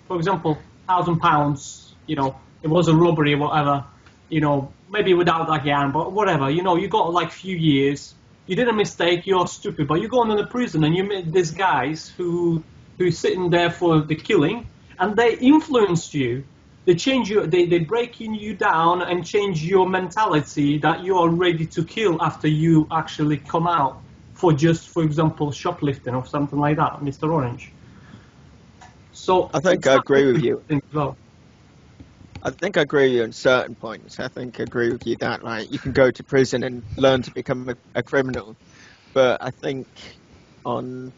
For example, £1,000. You know, it was a robbery or whatever. You know, maybe without that gun, but whatever. You know, you got like few years. You did a mistake, you're stupid, but you go into the prison and you meet these guys who's sitting there for the killing, and they influenced you. They change you. They breaking you down and change your mentality that you are ready to kill after you actually come out for just, for example, shoplifting or something like that, Mr. Orange. So I think I agree with you. Well. I think I agree with you on certain points. I think I agree with you that, like, you can go to prison and learn to become a criminal. But I think on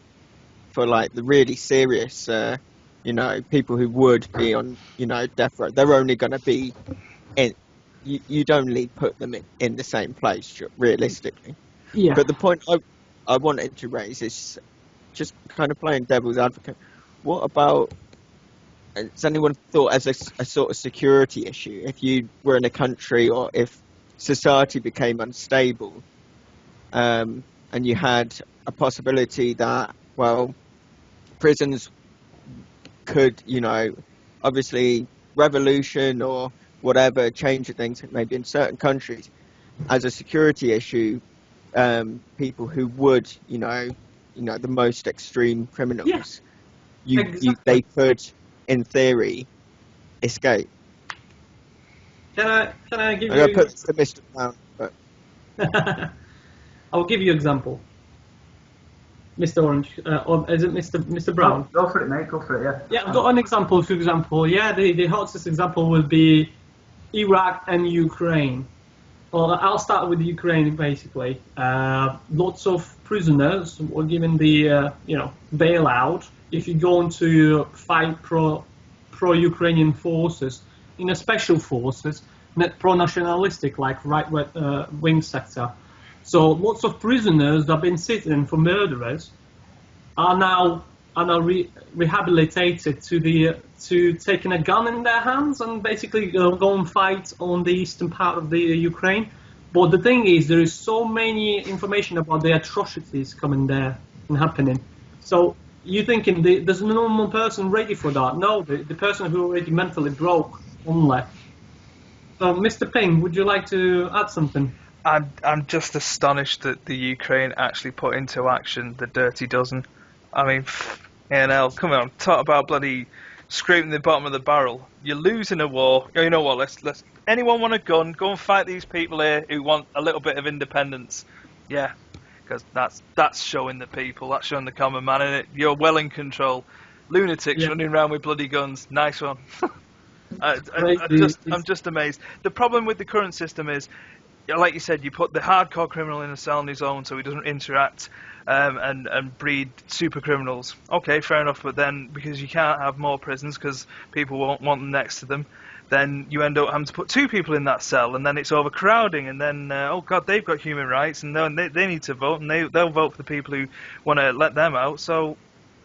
for like the really serious, people who would be on, death row, they're only going to be in. You'd only put them in the same place, realistically. Yeah. But the point I wanted to raise is just kind of playing devil's advocate. What about, has anyone thought as a sort of security issue, if you were in a country or if society became unstable, and you had a possibility that, well, prisons could, obviously revolution or whatever, change of things, maybe in certain countries, as a security issue, people who would, the most extreme criminals, they could, in theory, escape. Can I give I'm you? going to put this to Mr. Brown, but I'll give you an example. Mr. Orange, or is it Mr. Brown? Go for it, mate. Go for it. Yeah. Yeah, I've got an example. For example, the hottest example would be Iraq and Ukraine. Well, I'll start with Ukraine, basically. Lots of prisoners were given the, bailout if you're going to fight pro-Ukrainian forces in a special forces, not pro-nationalistic, like right-wing sector. So lots of prisoners that have been sitting for murderers are now rehabilitated to taking a gun in their hands and basically go and fight on the eastern part of the Ukraine. But the thing is, there is so many information about the atrocities coming there and happening. So you're thinking there's no normal person ready for that. No, the person who already mentally broke only. So, Mr. Ping, would you like to add something? I'm just astonished that the Ukraine actually put into action the Dirty Dozen. I mean, come on, talk about bloody scraping the bottom of the barrel. You're losing a war. You know what? Let's. Anyone want a gun? Go and fight these people here who want a little bit of independence. Yeah, because that's showing the people. That's showing the common man in it. You're well in control. Lunatics running around with bloody guns. Nice one. I'm just amazed. The problem with the current system is, like you said, you put the hardcore criminal in a cell on his own so he doesn't interact and breed super criminals. Okay, fair enough, but then because you can't have more prisons because people won't want them next to them, then you end up having to put two people in that cell, and then it's overcrowding, and then, oh God, they've got human rights, and they need to vote, and they'll vote for the people who want to let them out. So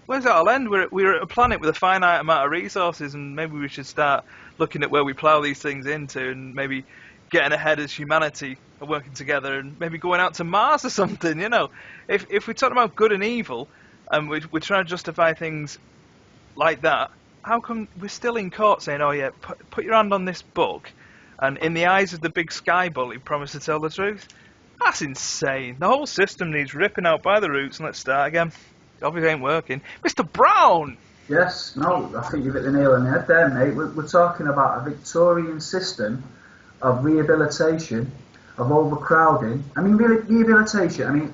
where's that all end? We're at a planet with a finite amount of resources, and maybe we should start looking at where we plough these things into, and maybe getting ahead as humanity and working together, and maybe going out to Mars or something. If we're talking about good and evil, and we're trying to justify things like that, how come we're still in court saying, oh yeah, put your hand on this book, and in the eyes of the big sky bully, promise to tell the truth? That's insane. The whole system needs ripping out by the roots, and let's start again. Obviously ain't working. Mr. Brown! Yes, no, I think you've hit the nail on the head there, mate. We're talking about a Victorian system of rehabilitation, of overcrowding. I mean, rehabilitation, I mean,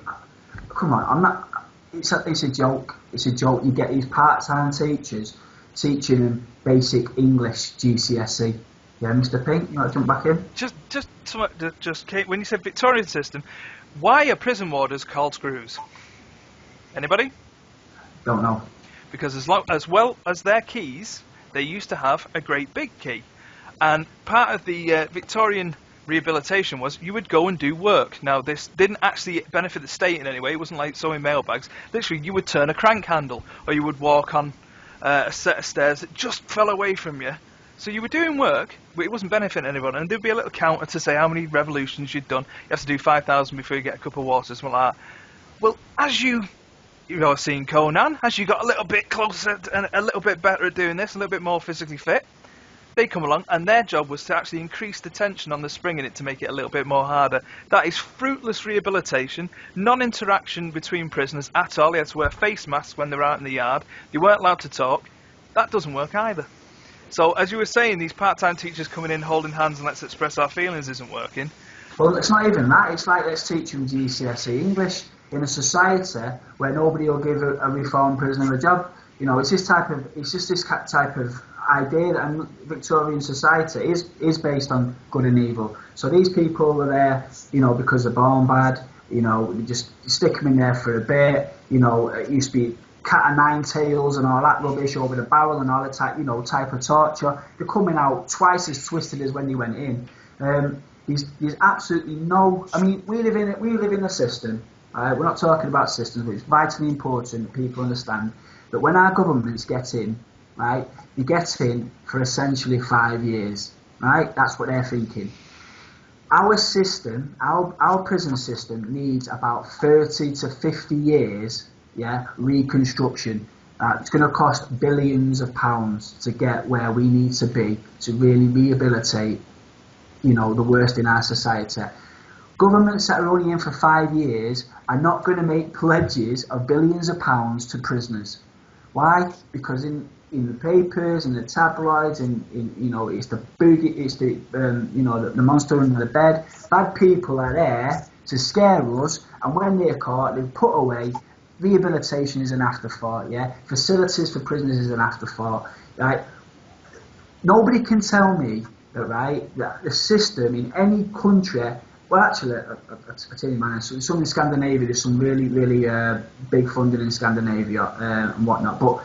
come on, I'm not, it's a joke. It's a joke. You get these part-time teachers teaching them basic English GCSE. Yeah, Mr. Pink, you want to jump back in? Just Kate, when you said Victorian system, why are prison warders called screws? Anybody? Don't know. Because as well as their keys, they used to have a great big key. And part of the Victorian rehabilitation was you would go and do work. Now, this didn't actually benefit the state in any way. It wasn't like sewing mailbags. Literally, you would turn a crank handle, or you would walk on a set of stairs that just fell away from you. So you were doing work, but it wasn't benefiting anyone. And there'd be a little counter to say how many revolutions you'd done. You have to do 5,000 before you get a cup of water, something like that. Well, as you've seen Conan, as you got a little bit closer and a little bit better at doing this, a little bit more physically fit, they come along, and their job was to actually increase the tension on the spring in it to make it a little bit more harder. That is fruitless rehabilitation, non-interaction between prisoners at all. They had to wear face masks when they were out in the yard. They weren't allowed to talk. That doesn't work either. So, as you were saying, these part-time teachers coming in, holding hands and let's express our feelings isn't working. Well, it's not even that. It's like, let's teach them GCSE English in a society where nobody will give a reformed prisoner a job. It's just this type of idea that Victorian society is based on good and evil. So these people are there, because they're born bad. You just stick them in there for a bit. It used to be cat o' nine tails and all that rubbish over the barrel and all that type of torture. They're coming out twice as twisted as when they went in. There's absolutely no. I mean, we live in a system. We're not talking about systems, but it's vitally important that people understand that when our governments get in, right, they get in for essentially 5 years, right? That's what they're thinking. Our system, our prison system, needs about 30 to 50 years, reconstruction. It's going to cost billions of pounds to get where we need to be to really rehabilitate, the worst in our society. Governments that are only in for 5 years are not going to make pledges of billions of pounds to prisoners. Why? Because in the papers and the tabloids and it's the boogie, it's the the monster under the bed. Bad people are there to scare us, and when they're caught, they're put away. Rehabilitation is an afterthought. Facilities for prisoners is an afterthought. Right? Nobody can tell me that the system in any country. Well, actually, I tell you, man, some in Scandinavia, there's some really, really big funding in Scandinavia and whatnot. But,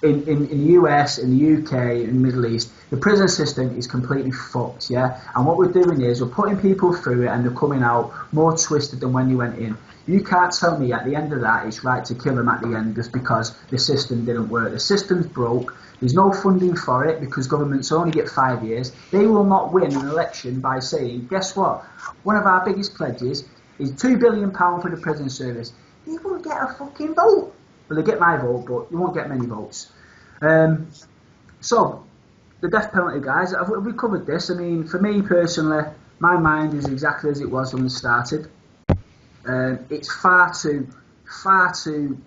in the US, in the UK, in the Middle East, the prison system is completely fucked, And what we're doing is we're putting people through it and they're coming out more twisted than when you went in. You can't tell me at the end of that it's right to kill them at the end just because the system didn't work. The system's broke. There's no funding for it because governments only get 5 years. They will not win an election by saying, guess what? One of our biggest pledges is £2 billion for the prison service. You won't get a fucking vote. Well, they get my vote, but you won't get many votes. So, the death penalty, guys, have we covered this? I mean, for me personally, my mind is exactly as it was when we started. It's the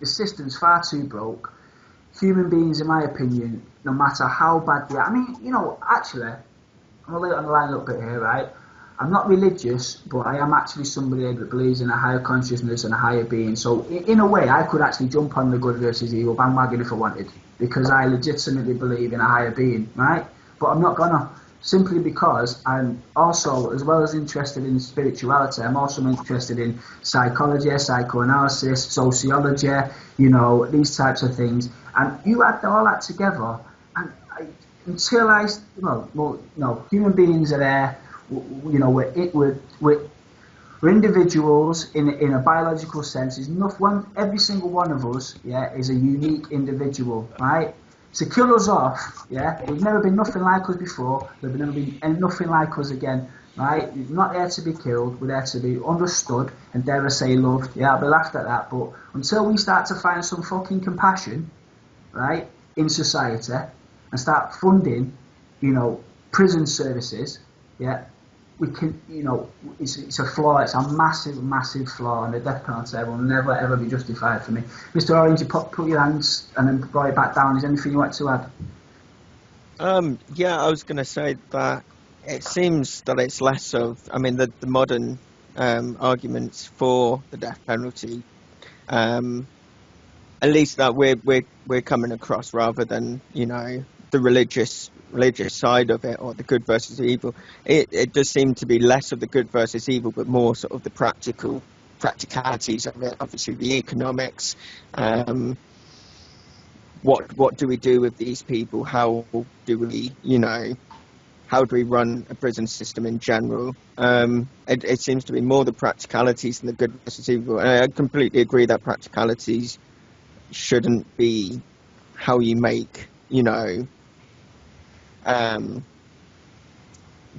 system's far too broke. Human beings, in my opinion, no matter how bad they are. I mean, actually, I'm going to lay it on the line a little bit here, right? I'm not religious, but I am actually somebody that believes in a higher consciousness and a higher being. So, in a way, I could actually jump on the good versus evil bandwagon if I wanted, because I legitimately believe in a higher being, right? But I'm not gonna, simply because I'm also, as well as interested in spirituality, I'm also interested in psychology, psychoanalysis, sociology, these types of things. And you add all that together, and human beings are there. We're individuals in a biological sense. Every single one of us, is a unique individual, right? To kill us off, we've never been nothing like us before. We've never been nothing like us again, right? We're not there to be killed. We're there to be understood and, dare I say, loved. I'll be laughed at that. But until we start to find some fucking compassion, right, in society and start funding, prison services, we can, it's a flaw. It's a massive, massive flaw, and the death penalty will never, ever be justified for me. Mr. Orange, you put your hands and then brought it back down. Is there anything you want to add? I was going to say that it seems that it's less of, the modern arguments for the death penalty, at least that we're coming across, rather than the religious side of it, or the good versus evil. It does seem to be less of the good versus evil, but more sort of the practicalities of it. Obviously, the economics. What do we do with these people? How do we run a prison system in general? It seems to be more the practicalities than the good versus evil. And I completely agree that practicalities shouldn't be how you make,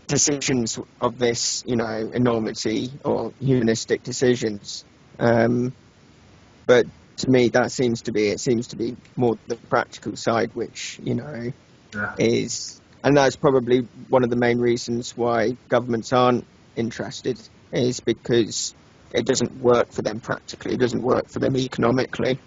decisions of this, enormity, or humanistic decisions. But to me, it seems to be more the practical side, which, is, and that's probably one of the main reasons why governments aren't interested, is because it doesn't work for them practically, it doesn't work for them economically.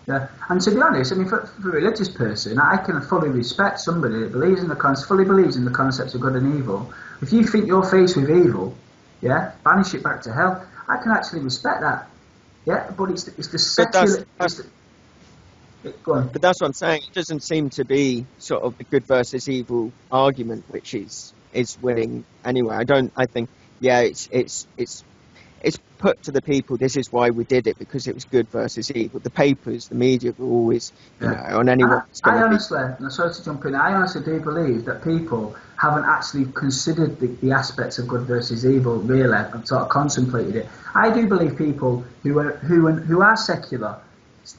Yeah, and to be honest, for a religious person, I can fully respect somebody that fully believes in the concepts of good and evil. If you think you're faced with evil, banish it back to hell. I can actually respect that. But it's the secular. Go on. But that's what I'm saying. It doesn't seem to be sort of the good versus evil argument, which is winning anyway. I think it's put to the people, this is why we did it, because it was good versus evil. The papers, the media were always, you know, on anyone. I honestly, and sorry to jump in, I honestly do believe that people haven't actually considered the aspects of good versus evil, really, and sort of contemplated it. I do believe people who are secular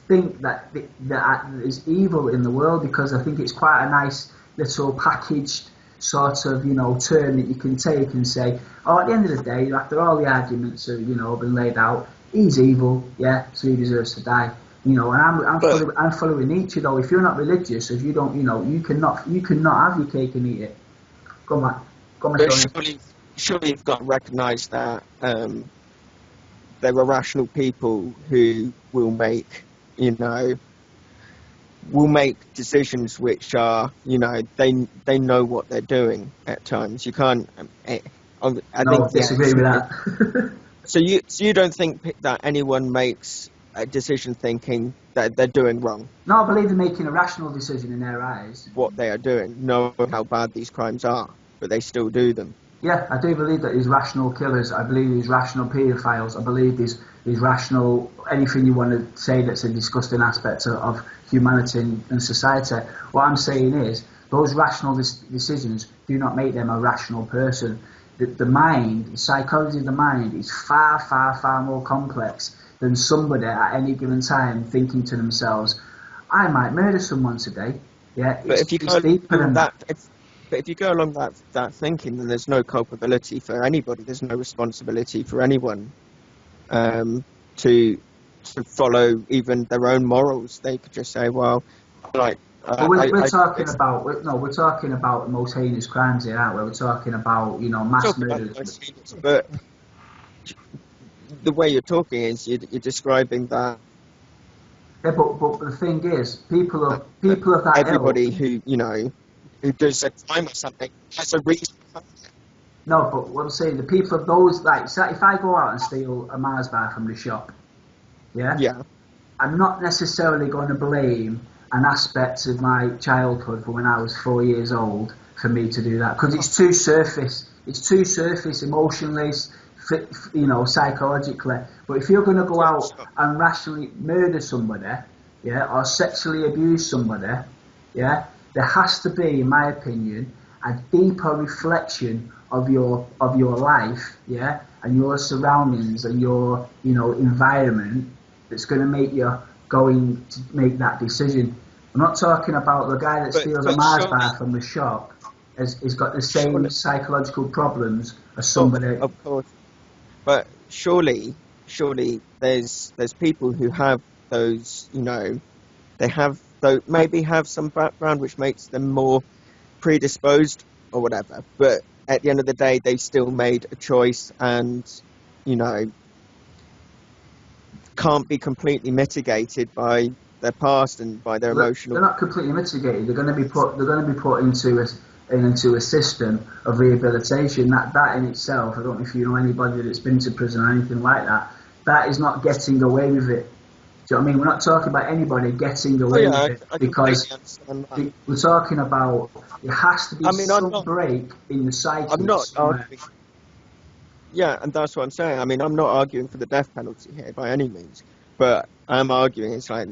think that there's evil in the world, because I think it's quite a nice little packaged sort of, you know, term that you can take and say, oh, at the end of the day, after all the arguments have, you know, been laid out, he's evil, yeah, so he deserves to die. You know, and I'm following Nietzsche, though. If you're not religious, if you don't, you know, you cannot have your cake and eat it. Go on, surely you've got to recognise that there are rational people who will make, you know, decisions which are, you know, they know what they're doing at times. You can't. I disagree with that. So you don't think that anyone makes a decision thinking that they're doing wrong? No, I believe they're making a rational decision in their eyes. What they are doing, knowing how bad these crimes are, but they still do them. Yeah, I do believe that there's rational killers. I believe there's rational paedophiles. I believe there's rational anything you want to say that's a disgusting aspect of humanity and society. What I'm saying is those rational decisions do not make them a rational person. The mind, the psychology of the mind is far, far, far more complex than somebody at any given time thinking to themselves, I might murder someone today. Yeah, but if you go along that thinking, then there's no culpability for anybody. There's no responsibility for anyone to follow even their own morals. They could just say, well, like. We're talking about the most heinous crimes here, aren't we? We're talking about, you know, mass murders. But the way you're talking is you're describing that. Yeah, but the thing is, people of that everybody who, you know, who does a crime or something has a reason. No, but what I'm saying, the people of those, like, so if I go out and steal a Mars bar from the shop, yeah, I'm not necessarily going to blame an aspect of my childhood from when I was 4 years old for me to do that, because it's too surface emotionally, you know, psychologically. But if you're going to go out and rationally murder somebody, yeah, or sexually abuse somebody, yeah, there has to be, in my opinion, a deeper reflection of your life, yeah, and your surroundings and your, you know, environment that's going to make you going to make that decision. I'm not talking about the guy that steals a Mars bar from the shop has got the same psychological problems as somebody. Of course, but surely there's people who have those, you know, they have maybe have some background which makes them more predisposed or whatever. But at the end of the day, they still made a choice, and, you know, can't be completely mitigated by their past and by their emotional. They're not completely mitigated. They're going to be put into a system of rehabilitation. That in itself, I don't know if you know anybody that's been to prison or anything like that. That is not getting away with it. Do you know what I mean? We're not talking about anybody getting away with it, because we're talking about it has to be some break in the psyche. I'm not arguing. Yeah, and that's what I'm saying. I mean, I'm not arguing for the death penalty here by any means, but I'm arguing it's like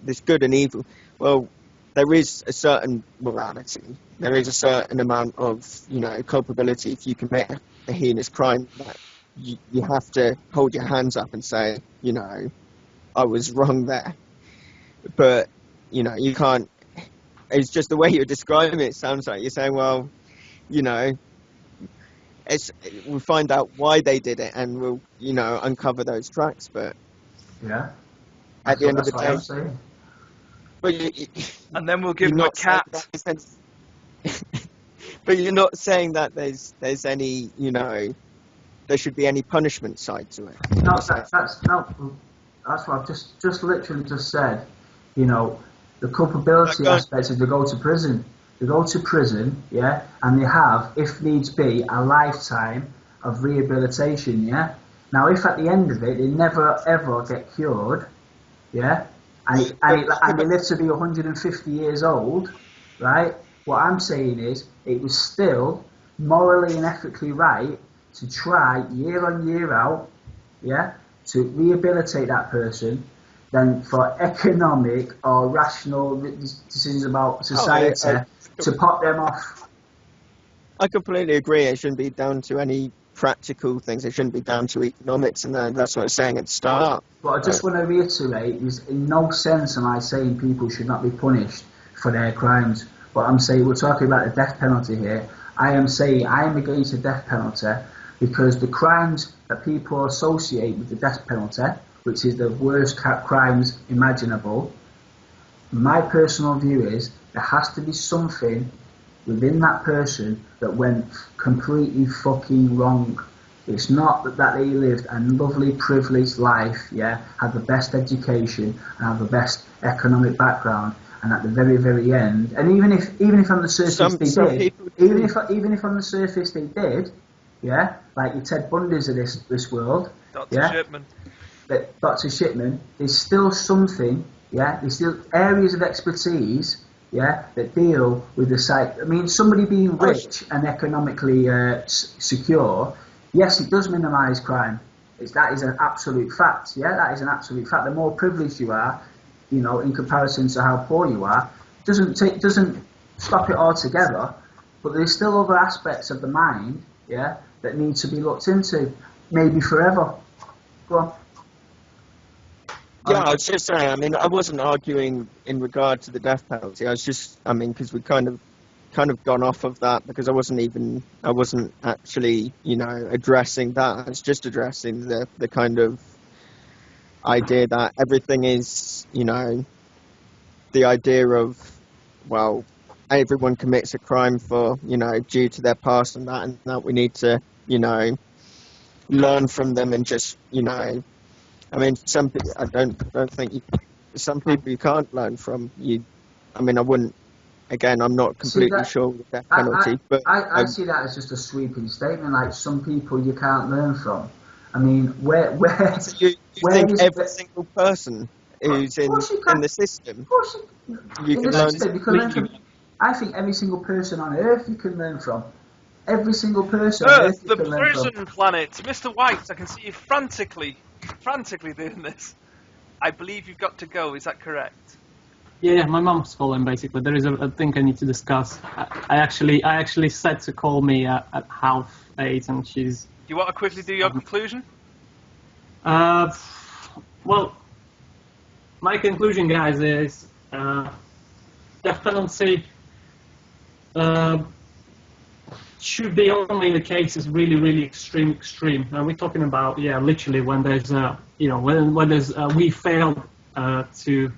there's good and evil. Well, there is a certain morality. There is a certain amount of, you know, culpability. If you commit a heinous crime, that you have to hold your hands up and say, you know, I was wrong there. But, you know, you can't. It's just the way you're describing it. It sounds like you're saying, well, you know, we'll find out why they did it, and we'll, you know, uncover those tracks. But yeah, at the end of the day, but and then we'll give them a cat. But you're not saying that there's any, you know, there should be any punishment side to it. No, that's what I've just literally just said. You know, the culpability aspect is they go to prison. They go to prison, yeah, and they have, if needs be, a lifetime of rehabilitation, yeah. Now, if at the end of it they never ever get cured, yeah, and they live to be 150 years old, right? What I'm saying is, it was still morally and ethically right to try year on year out yeah, to rehabilitate that person than for economic or rational decisions about society to pop them off. I completely agree. It shouldn't be down to any practical things. It shouldn't be down to economics, and that's what I was saying at the start. But I just want to reiterate, is in no sense am I saying people should not be punished for their crimes. But I'm saying, we're talking about the death penalty here. I am saying I am against the death penalty because the crimes that people associate with the death penalty, which is the worst crimes imaginable, my personal view is there has to be something within that person that went completely fucking wrong. It's not that they lived a lovely, privileged life, yeah, had the best education and had the best economic background, and at the very, very end, and even if on the surface they did, even if on the surface they did, yeah, like your Ted Bundys of this world, Dr. Shipman. Dr. Shipman, there's still something, yeah, there's still areas of expertise, yeah, that deal with the site. I mean, somebody being rich and economically secure, yes, it does minimise crime. That is an absolute fact. Yeah, that is an absolute fact. The more privileged you are, you know, in comparison to how poor you are, doesn't stop it altogether. But there's still other aspects of the mind, yeah, that need to be looked into, maybe forever. Go on. Yeah, I was just saying. I mean, I wasn't arguing in regard to the death penalty. I was just, I mean, because we kind of gone off of that because I wasn't actually, you know, addressing that. I was just addressing the kind of idea that everything is, you know, the idea of, well, everyone commits a crime for, you know, due to their past and that we need to, you know, learn from them and just, you know, I mean, some people, I don't think some people you can't learn from. I mean, I wouldn't. Again, I'm not completely sure with death penalty, but I see that as just a sweeping statement. Like, some people you can't learn from. I mean, where so you think every single person who's in the system, you can learn from? I think every single person on Earth you can learn from. Every single person. Earth, the prison planet. Mr. White, I can see you frantically doing this. I believe you've got to go. Is that correct? Yeah, my mom's calling. Basically, there is a thing I need to discuss. I actually said to call me at 8:30, and she's. Do you want to quickly do your conclusion? Well, my conclusion, guys, is death penalty should be only in the cases really, really extreme. And we're talking about, yeah, literally when there's, you know, when there's we failed to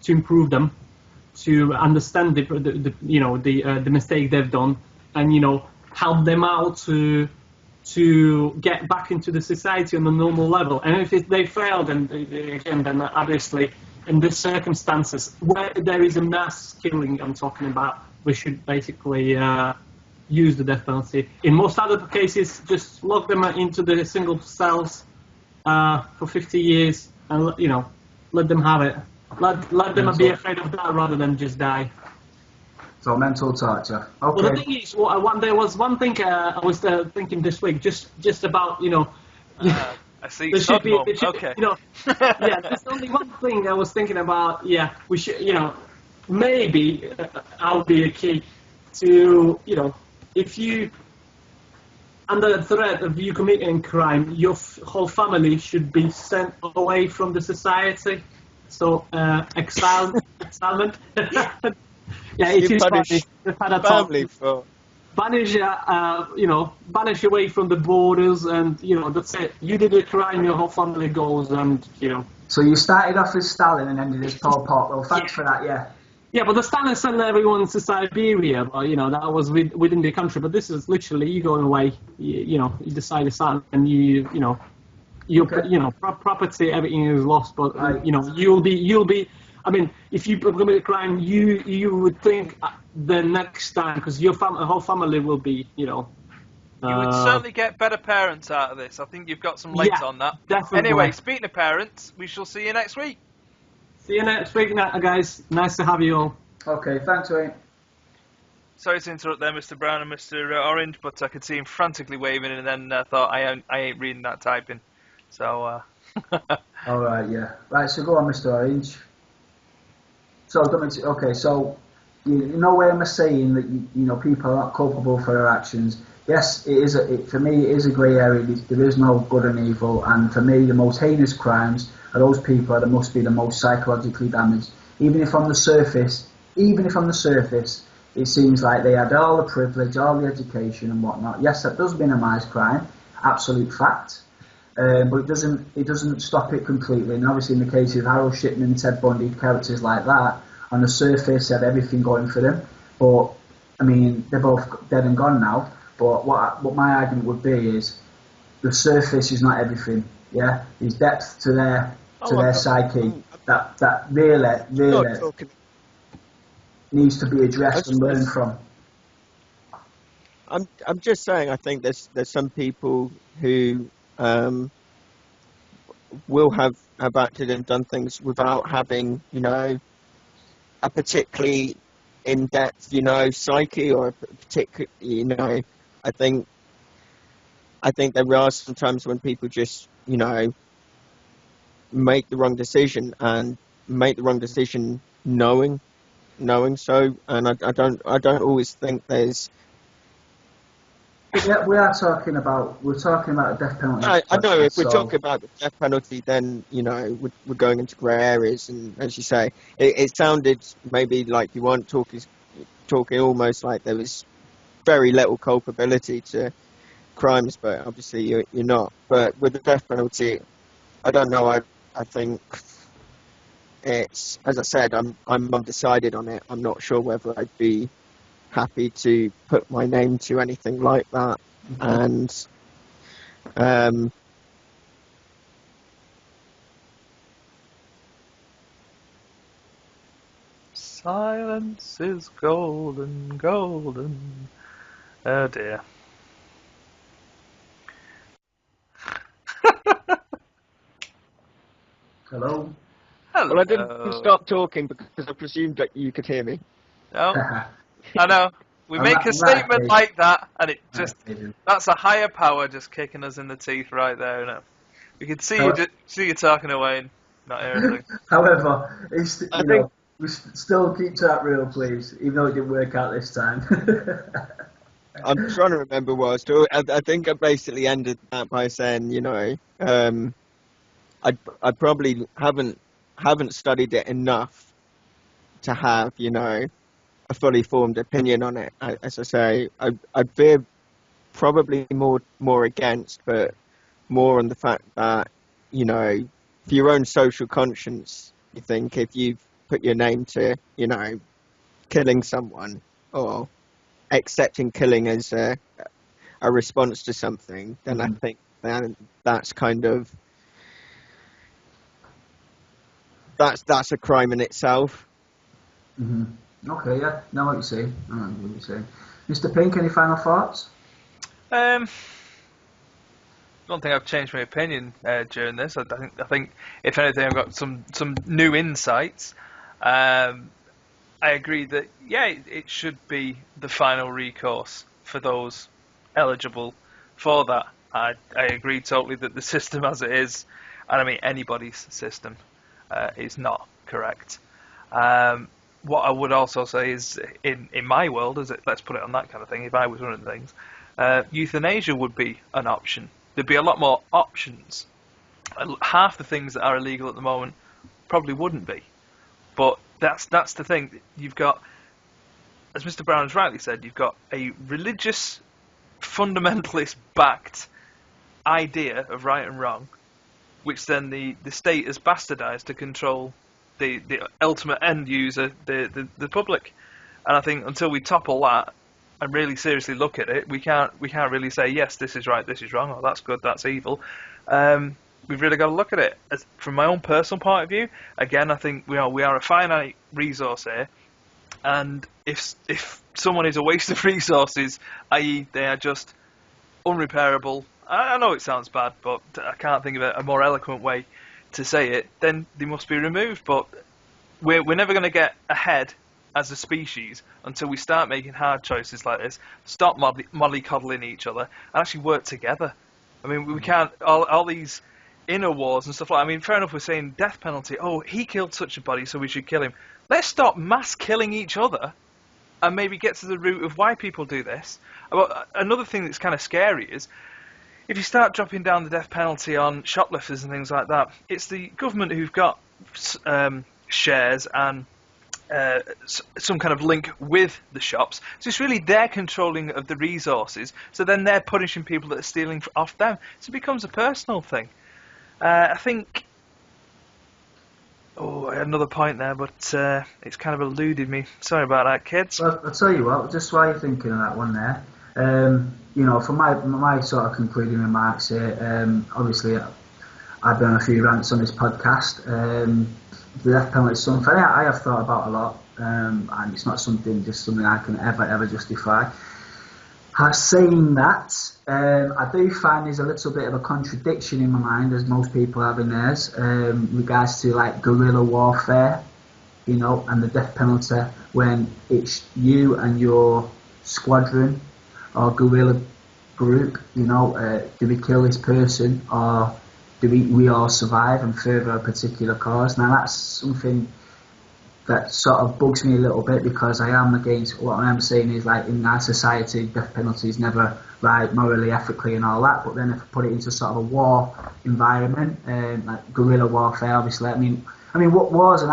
improve them, to understand the mistake they've done, and, you know, help them out to get back into the society on a normal level. And if they fail, then obviously in these circumstances where there is a mass killing I'm talking about, we should basically use the death penalty. In most other cases, just lock them into the single cells for 50 years and, you know, let them have it. Let them be afraid of that rather than just die. So mental torture. Okay. Well, the thing is, there was one thing I was thinking this week, just about, you know. I see. Okay. You know, yeah, there's only one thing I was thinking about. Yeah, we should, you know, maybe I'll be a key to, you know, if you under the threat of you committing crime, your whole family should be sent away from the society. So exilment. Yeah, it is punish family for banish, banish away from the borders, and, you know, that's it. You did a crime, your whole family goes, and, you know. So you started off as Stalin and ended as Pol Pot. Well, thanks for that. Yeah. Yeah, but the Stalin sent everyone to Siberia, but, you know, that was within the country. But this is literally you going away. You decide to start, and property, everything is lost. But you know, you'll be. I mean, if you commit a crime, you would think the next time, because your whole family will be, you know. You would certainly get better parents out of this. I think you've got some legs on that. Definitely. Anyway, speaking of parents, we shall see you next week. See you next week, guys. Nice to have you all. Okay, thanks, Wayne. sorry to interrupt there, Mr. Brown and Mr. Orange, but I could see him frantically waving, and then thought I ain't reading that typing. So. All right, yeah. Right, so go on, Mr. Orange. So, okay, so you know where I'm saying that people are not culpable for their actions. Yes, it is. For me, it is a grey area. There is no good and evil, and for me, the most heinous crimes are those people that must be the most psychologically damaged. Even if on the surface, it seems like they had all the privilege, all the education and whatnot. Yes, that does minimise crime, absolute fact. But it doesn't stop it completely. And obviously, in the case of Harold Shipman, Ted Bundy, characters like that, on the surface, had everything going for them. But I mean, they're both dead and gone now. But what my argument would be is, the surface is not everything. Yeah, there's depth to their psyche that really needs to be addressed and learned from. I'm just saying. I think there's some people who will have acted and done things without having, a particularly in-depth, psyche, or a particular, I think there are some times when people just, make the wrong decision and make the wrong decision knowing so, and I don't always think there's. Yeah, we're talking about a death penalty. I know if we're talking about the death penalty, then we're going into grey areas, and as you say, it sounded maybe like you weren't talking almost like there was very little culpability to crimes, but obviously you're not. But with the death penalty, I don't know. I think it's, as I said, I'm undecided on it. I'm not sure whether I'd be happy to put my name to anything like that, and silence is golden, golden. Oh dear. Hello. Hello. Well, I didn't stop talking because I presumed that you could hear me. No, I know. We make a statement like that, and it just, that's a higher power just kicking us in the teeth right there, isn't it? We can see you talking away and not hear anything. However, we still keep that real, please, even though it didn't work out this time. I'm trying to remember what I was talking. I think I basically ended that by saying, I probably haven't studied it enough to have, a fully formed opinion on it. As I say, I'd veer probably more against, but more on the fact that, for your own social conscience, you think if you've put your name to, killing someone or accepting killing as a response to something, then I think that's kind of, that's a crime in itself. Mm-hmm. Okay, yeah, know what you're saying. Mr. Pink, any final thoughts? Don't think I've changed my opinion during this. I think if anything, I've got some new insights. I agree that it should be the final recourse for those eligible for that. I agree totally that the system as it is, and I mean anybody's system, is not correct. What I would also say is, in my world, let's put it on that kind of thing, if I was running things, euthanasia would be an option. There'd be a lot more options. Half the things that are illegal at the moment probably wouldn't be. But that's the thing. You've got, as Mr. Brown has rightly said, you've got a religious, fundamentalist-backed idea of right and wrong, which then the state has bastardized to control the ultimate end user, the public. And I think until we topple that and really seriously look at it, we can't really say, yes, this is right, this is wrong, or that's good, that's evil. We've really got to look at it. From my own personal point of view, again, I think we are a finite resource here, and if someone is a waste of resources, i.e. they are just unrepairable, I know it sounds bad, but I can't think of a more eloquent way to say it, then they must be removed. But we're never going to get ahead as a species until we start making hard choices like this, stop mollycoddling each other, and actually work together. I mean, we can't, all these inner wars and stuff like that. I mean, fair enough, we're saying death penalty, oh, he killed such a body, so we should kill him. Let's stop mass killing each other and maybe get to the root of why people do this. Another thing that's kind of scary is, if you start dropping down the death penalty on shoplifters and things like that, it's the government who've got shares and some kind of link with the shops. So it's really their controlling of the resources. So then they're punishing people that are stealing off them. So it becomes a personal thing. I think... Oh, I had another point there, but it's kind of eluded me. Sorry about that, kids. Well, I'll tell you what, just while you're thinking of that one there, you know, for my sort of concluding remarks here, obviously I've done a few rants on this podcast. The death penalty is something I have thought about a lot, and it's not something I can ever justify. Saying that, I do find there's a little bit of a contradiction in my mind, as most people have in theirs, regards to like guerrilla warfare, you know, and the death penalty when it's you and your squadron or guerrilla group, you know, do we kill this person or do we all survive and further a particular cause? Now that's something that sort of bugs me a little bit, because I am against, what I'm saying is, like, in our society, death penalty is never right morally, ethically and all that, but then if I put it into sort of a war environment, like guerrilla warfare, obviously, I mean what wars and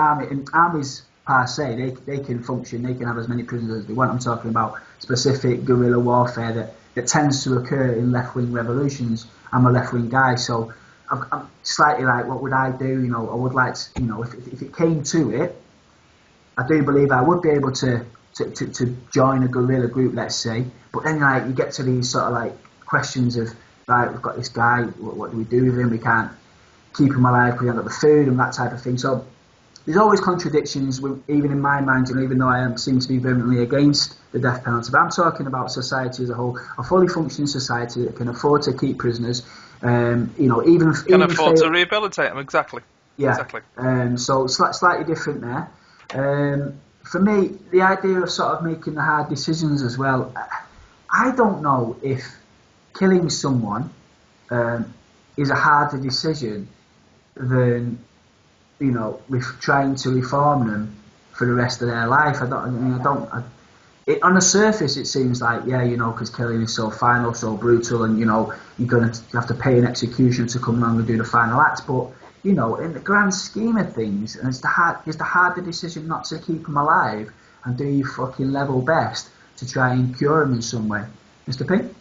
armies per se, they can function, they can have as many prisoners as they want. I'm talking about specific guerrilla warfare that tends to occur in left-wing revolutions. I'm a left-wing guy, so I'm slightly like, what would I do? You know, I would like to, you know, if it came to it, I do believe I would be able to join a guerrilla group, let's say. But then, like, you get to these sort of like questions of, right, we've got this guy, what do we do with him? We can't keep him alive because we haven't got the food and that type of thing. So there's always contradictions, even in my mind, and even though I seem to be vehemently against the death penalty. But I'm talking about society as a whole, a fully functioning society that can afford to keep prisoners. You know, even afford to rehabilitate them. Exactly. Yeah. Exactly. So slightly different there. For me, the idea of sort of making the hard decisions as well, I don't know if killing someone is a harder decision than, you know, trying to reform them for the rest of their life. On the surface, it seems like, yeah, you know, because killing is so final, so brutal, and, you know, you have to pay an executioner to come along and do the final act, but, you know, in the grand scheme of things, and it's the harder decision not to keep them alive and do your fucking level best to try and cure them in some way. Mr. Pink?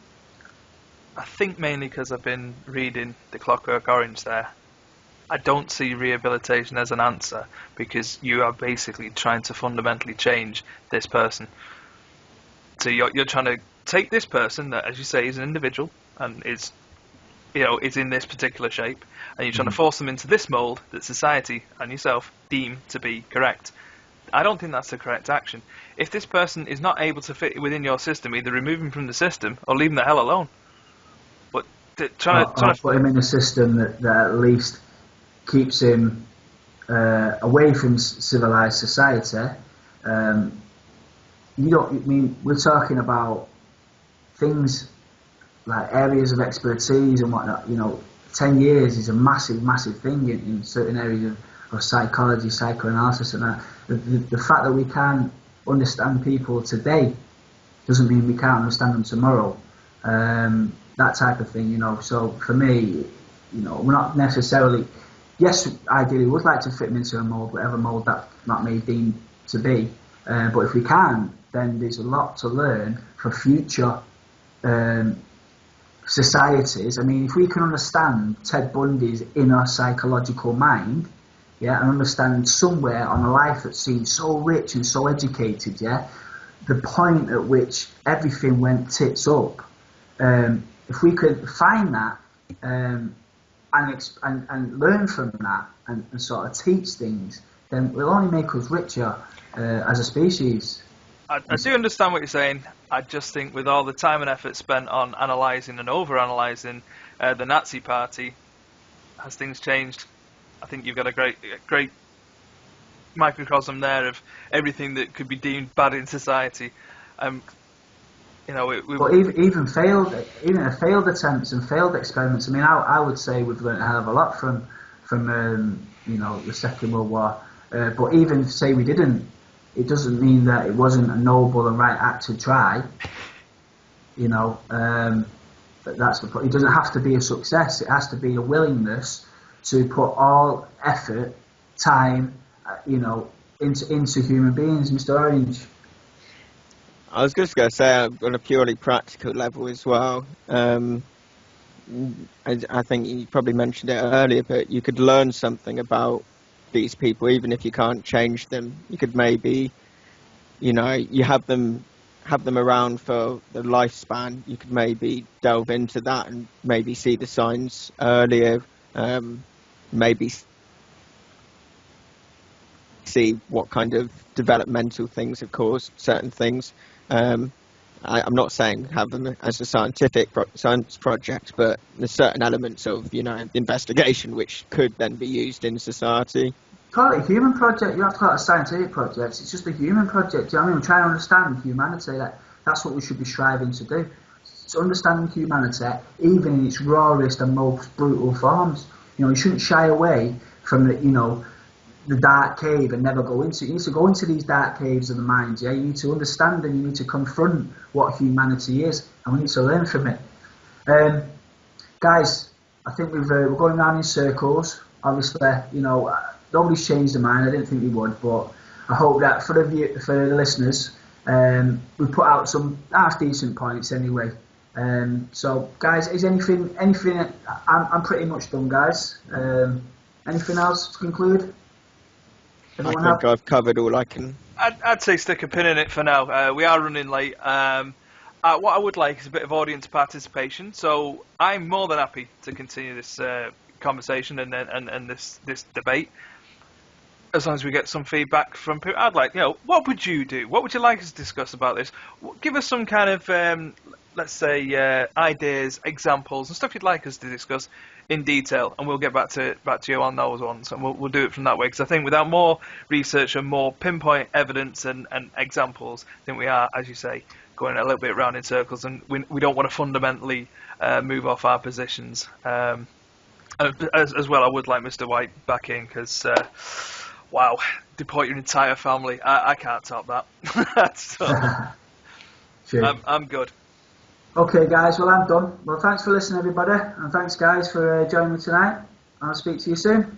I think mainly because I've been reading The Clockwork Orange there. I don't see rehabilitation as an answer, because you are basically trying to fundamentally change this person. So you're trying to take this person that, as you say, is an individual and is in this particular shape, and you're trying to force them into this mould that society and yourself deem to be correct. I don't think that's the correct action. If this person is not able to fit within your system, either remove him from the system or leave him the hell alone. But trying to put him in a system that at least keeps him away from civilized society. We're talking about things like areas of expertise and whatnot. You know, 10 years is a massive thing in certain areas of psychology, psychoanalysis, and that. The fact that we can't understand people today doesn't mean we can't understand them tomorrow. That type of thing, you know. So for me, you know, we're not necessarily. Yes, ideally, we would like to fit them into a mould, whatever mould that may deem to be. But if we can, then there's a lot to learn for future societies. I mean, if we can understand Ted Bundy's inner psychological mind, yeah, and understand somewhere on a life that seemed so rich and so educated, yeah, the point at which everything went tits up, if we could find that and learn from that and sort of teach things, then it'll only make us richer as a species. I do understand what you're saying. I just think with all the time and effort spent on analysing and over-analysing the Nazi Party, has things changed? I think you've got a great microcosm there of everything that could be deemed bad in society. But even failed attempts and failed experiments. I mean, I would say we've learned a hell of a lot from the Second World War. But even say we didn't, it doesn't mean that it wasn't a noble and right act to try. That's the point. It doesn't have to be a success. It has to be a willingness to put all effort, time, into human beings. Mr. Orange. I was just going to say, on a purely practical level as well, I think you probably mentioned it earlier, but you could learn something about these people, even if you can't change them. You could maybe, you have them around for the lifespan. You could maybe delve into that and maybe see the signs earlier, maybe see what kind of developmental things have caused certain things. I'm not saying have them as a science project, but there's certain elements of investigation which could then be used in society. Call it a human project. You have to call it a scientific project. It's just a human project. You know what I mean? We're trying to understand humanity. That's what we should be striving to do. It's understanding humanity, even in its rawest and most brutal forms. You shouldn't shy away from the dark cave and never go into it. You need to go into these dark caves of the mind. Yeah, you need to understand and you need to confront what humanity is, and we need to learn from it. Guys, I think we're going around in circles. Obviously, nobody's changed their mind. I didn't think we would, but I hope that for the listeners, we put out some half decent points anyway. So, guys, is anything? I'm pretty much done, guys. Anything else to conclude? Everyone I think I've covered all I can. I'd say stick a pin in it for now. We are running late. What I would like is a bit of audience participation. So I'm more than happy to continue this conversation and this debate. As long as we get some feedback from people, I'd like, what would you do? What would you like us to discuss about this? Give us some kind of, let's say, ideas, examples, and stuff you'd like us to discuss in detail, and we'll get back to you on those ones, and we'll do it from that way. Because I think without more research and more pinpoint evidence and examples, I think we are, as you say, going a little bit round in circles, and we don't want to fundamentally move off our positions. As well, I would like Mr. White back in, because wow, deport your entire family. I can't top that. So, I'm good. Okay, guys, well, I'm done. Well, thanks for listening, everybody, and thanks, guys, for joining me tonight. I'll speak to you soon.